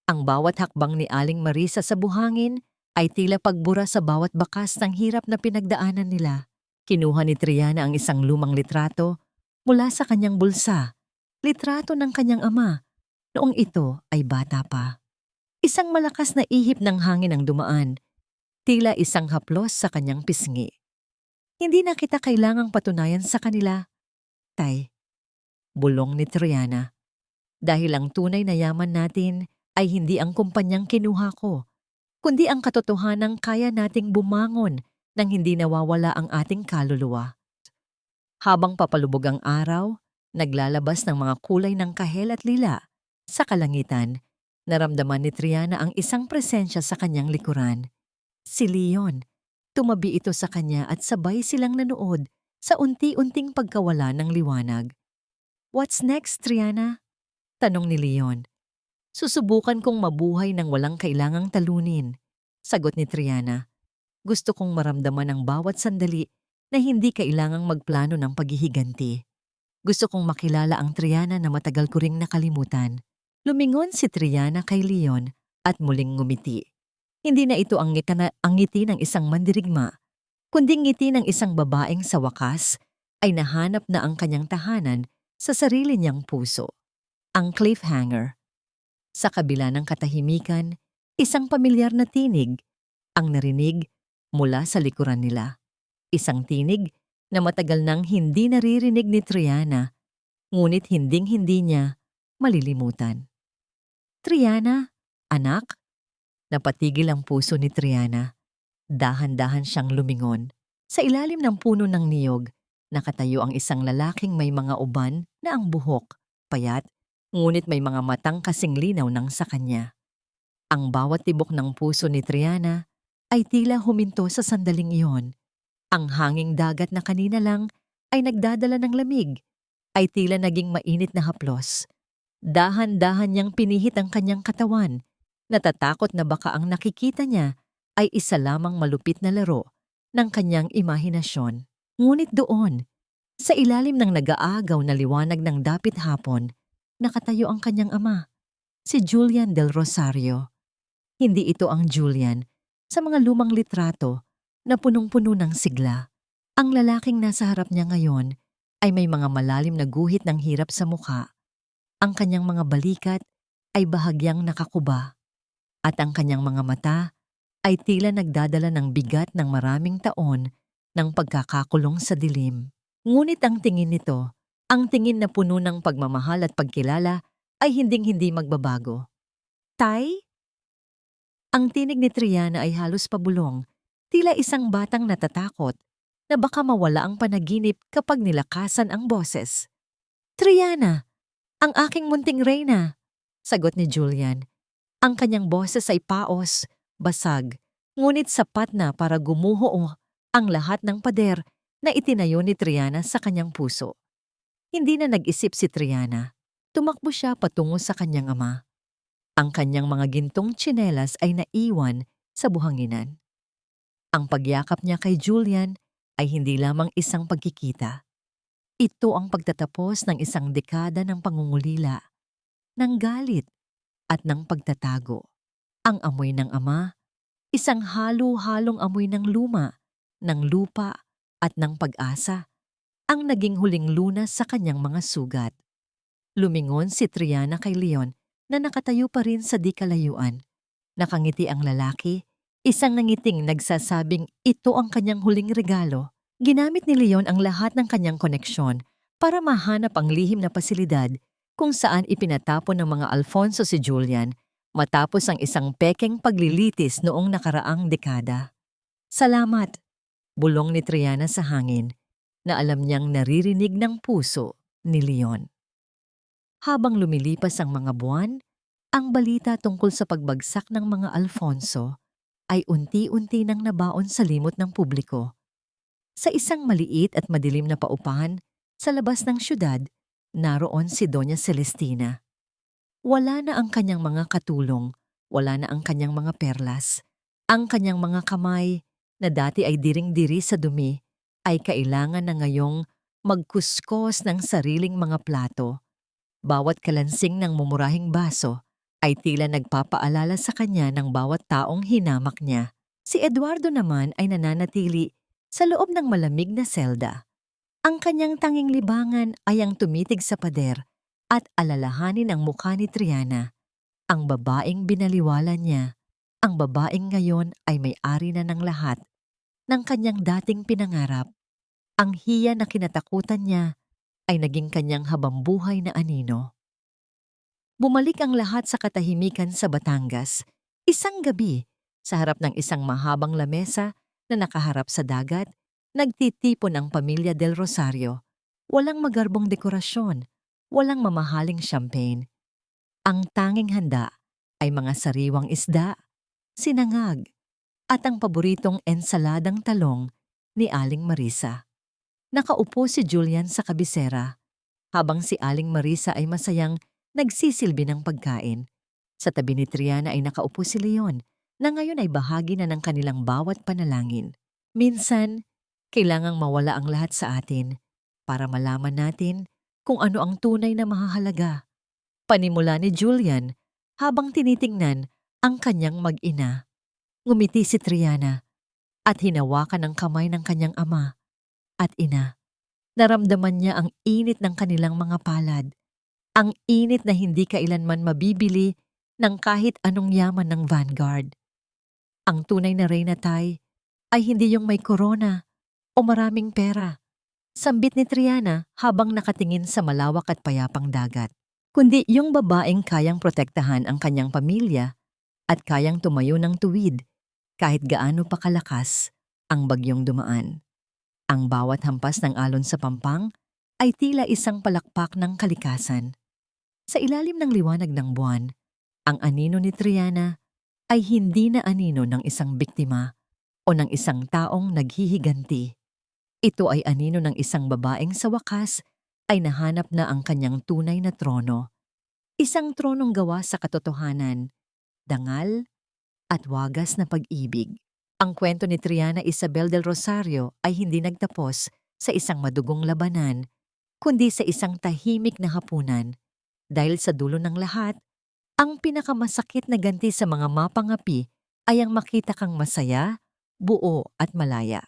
Ang bawat hakbang ni Aling Marisa sa buhangin ay tila pagbura sa bawat bakas ng hirap na pinagdaanan nila. Kinuha ni Triana ang isang lumang litrato mula sa kanyang bulsa. Litrato ng kanyang ama, noong ito ay bata pa. Isang malakas na ihip ng hangin ang dumaan, tila isang haplos sa kanyang pisngi. Hindi na kita kailangang patunayan sa kanila, Tay. Bulong ni Triana. Dahil ang tunay na yaman natin ay hindi ang kumpanyang kinuha ko, kundi ang katotohanang kaya nating bumangon nang hindi nawawala ang ating kaluluwa. Habang papalubog ang araw, naglalabas ng mga kulay ng kahel at lila. Sa kalangitan, naramdaman ni Triana ang isang presensya sa kanyang likuran. Si Leon. Tumabi ito sa kanya at sabay silang nanood sa unti-unting pagkawala ng liwanag. What's next, Triana? Tanong ni Leon. Susubukan kong mabuhay ng walang kailangang talunin. Sagot ni Triana. Gusto kong maramdaman ang bawat sandali na hindi kailangang magplano ng paghihiganti. Gusto kong makilala ang Triana na matagal ko ring nakalimutan. Lumingon si Triana kay Leon at muling ngumiti. Hindi na ito ang ngiti ng isang mandirigma, kundi ngiti ng isang babaeng sa wakas ay nahanap na ang kanyang tahanan sa sarili niyang puso. Ang cliffhanger. Sa kabila ng katahimikan, isang pamilyar na tinig ang narinig mula sa likuran nila. Isang tinig na matagal nang hindi naririnig ni Triana, ngunit hinding-hindi niya malilimutan. Triana, anak? Napatigil ang puso ni Triana. Dahan-dahan siyang lumingon. Sa ilalim ng puno ng niyog, nakatayo ang isang lalaking may mga uban na ang buhok, payat, ngunit may mga matang kasing linaw ng sa kanya. Ang bawat tibok ng puso ni Triana ay tila huminto sa sandaling iyon. Ang hanging dagat na kanina lang ay nagdadala ng lamig, ay tila naging mainit na haplos. Dahan-dahan niyang pinihit ang kanyang katawan, natatakot na baka ang nakikita niya ay isa lamang malupit na laro ng kanyang imahinasyon. Ngunit doon, sa ilalim ng nag-aagaw na liwanag ng dapit hapon, nakatayo ang kanyang ama, si Julian del Rosario. Hindi ito ang Julian sa mga lumang litrato na punong-puno ng sigla. Ang lalaking nasa harap niya ngayon ay may mga malalim na guhit ng hirap sa mukha. Ang kanyang mga balikat ay bahagyang nakakuba at ang kanyang mga mata ay tila nagdadala ng bigat ng maraming taon ng pagkakakulong sa dilim. Ngunit ang tingin nito, ang tingin na puno ng pagmamahal at pagkilala, ay hinding-hindi magbabago. Tay? Ang tinig ni Triana ay halos pabulong, tila isang batang natatakot na baka mawala ang panaginip kapag nilakasan ang boses. Triana, ang aking munting reyna, sagot ni Julian. Ang kanyang boses ay paos, basag, ngunit sapat na para gumuho ang lahat ng pader na itinayo ni Triana sa kanyang puso. Hindi na nag-isip si Triana. Tumakbo siya patungo sa kanyang ama. Ang kanyang mga gintong tsinelas ay naiwan sa buhanginan. Ang pagyakap niya kay Julian ay hindi lamang isang pagkikita. Ito ang pagtatapos ng isang dekada ng pangungulila, ng galit at ng pagtatago. Ang amoy ng ama, isang halo-halong amoy ng luma, ng lupa at ng pag-asa, ang naging huling lunas sa kanyang mga sugat. Lumingon si Triana kay Leon na nakatayo pa rin sa di kalayuan. Nakangiti ang lalaki, isang nangiting nagsasabing ito ang kanyang huling regalo. Ginamit ni Leon ang lahat ng kanyang koneksyon para mahanap ang lihim na pasilidad kung saan ipinatapon ng mga Alfonso si Julian matapos ang isang pekeng paglilitis noong nakaraang dekada. Salamat, bulong ni Triana sa hangin na alam niyang naririnig ng puso ni Leon. Habang lumilipas ang mga buwan, ang balita tungkol sa pagbagsak ng mga Alfonso ay unti-unti nang nabaon sa limot ng publiko. Sa isang maliit at madilim na paupahan sa labas ng syudad, naroon si Doña Celestina. Wala na ang kanyang mga katulong, wala na ang kanyang mga perlas. Ang kanyang mga kamay, na dati ay diring-diri sa dumi, ay kailangan na ngayong magkuskos ng sariling mga plato. Bawat kalansing ng mumurahing baso ay tila nagpapaalala sa kanya ng bawat taong hinamak niya. Si Eduardo naman ay nananatili sa loob ng malamig na selda. Ang kanyang tanging libangan ay ang tumitig sa pader at alalahanin ang mukha ni Triana, ang babaeng binaliwala niya, ang babaeng ngayon ay may-ari na ng lahat ng kanyang dating pinangarap. Ang hiya na kinatakutan niya ay naging kanyang habambuhay na anino. Bumalik ang lahat sa katahimikan sa Batangas, isang gabi, sa harap ng isang mahabang lamesa na nakaharap sa dagat, nagtitipon ang pamilya Del Rosario. Walang magarbong dekorasyon, walang mamahaling champagne. Ang tanging handa ay mga sariwang isda, sinangag, at ang paboritong ensaladang talong ni Aling Marisa. Nakaupo si Julian sa kabisera, habang si Aling Marisa ay masayang nagsisilbi ng pagkain. Sa tabi ni Triana ay nakaupo si Leon, na ngayon ay bahagi na ng kanilang bawat panalangin. Minsan, kailangang mawala ang lahat sa atin para malaman natin kung ano ang tunay na mahahalaga. Panimula ni Julian habang tinitingnan ang kanyang mag-ina. Ngumiti si Triana at hinawakan ang kamay ng kanyang ama at ina. Naramdaman niya ang init ng kanilang mga palad, ang init na hindi kailanman mabibili ng kahit anong yaman ng Vanguard. Ang tunay na reyna, Tay, ay hindi yung may korona o maraming pera, sambit ni Triana habang nakatingin sa malawak at payapang dagat, kundi yung babaeng kayang protektahan ang kanyang pamilya at kayang tumayo ng tuwid kahit gaano pa kalakas ang bagyong dumaan. Ang bawat hampas ng alon sa pampang ay tila isang palakpak ng kalikasan. Sa ilalim ng liwanag ng buwan, ang anino ni Triana ay hindi na anino ng isang biktima o ng isang taong naghihiganti. Ito ay anino ng isang babaeng sa wakas ay nahanap na ang kanyang tunay na trono. Isang tronong gawa sa katotohanan, dangal at wagas na pag-ibig. Ang kwento ni Triana Isabel del Rosario ay hindi nagtapos sa isang madugong labanan, kundi sa isang tahimik na hapunan. Dahil sa dulo ng lahat, ang pinakamasakit na ganti sa mga mapangapi ay ang makita kang masaya, buo at malaya.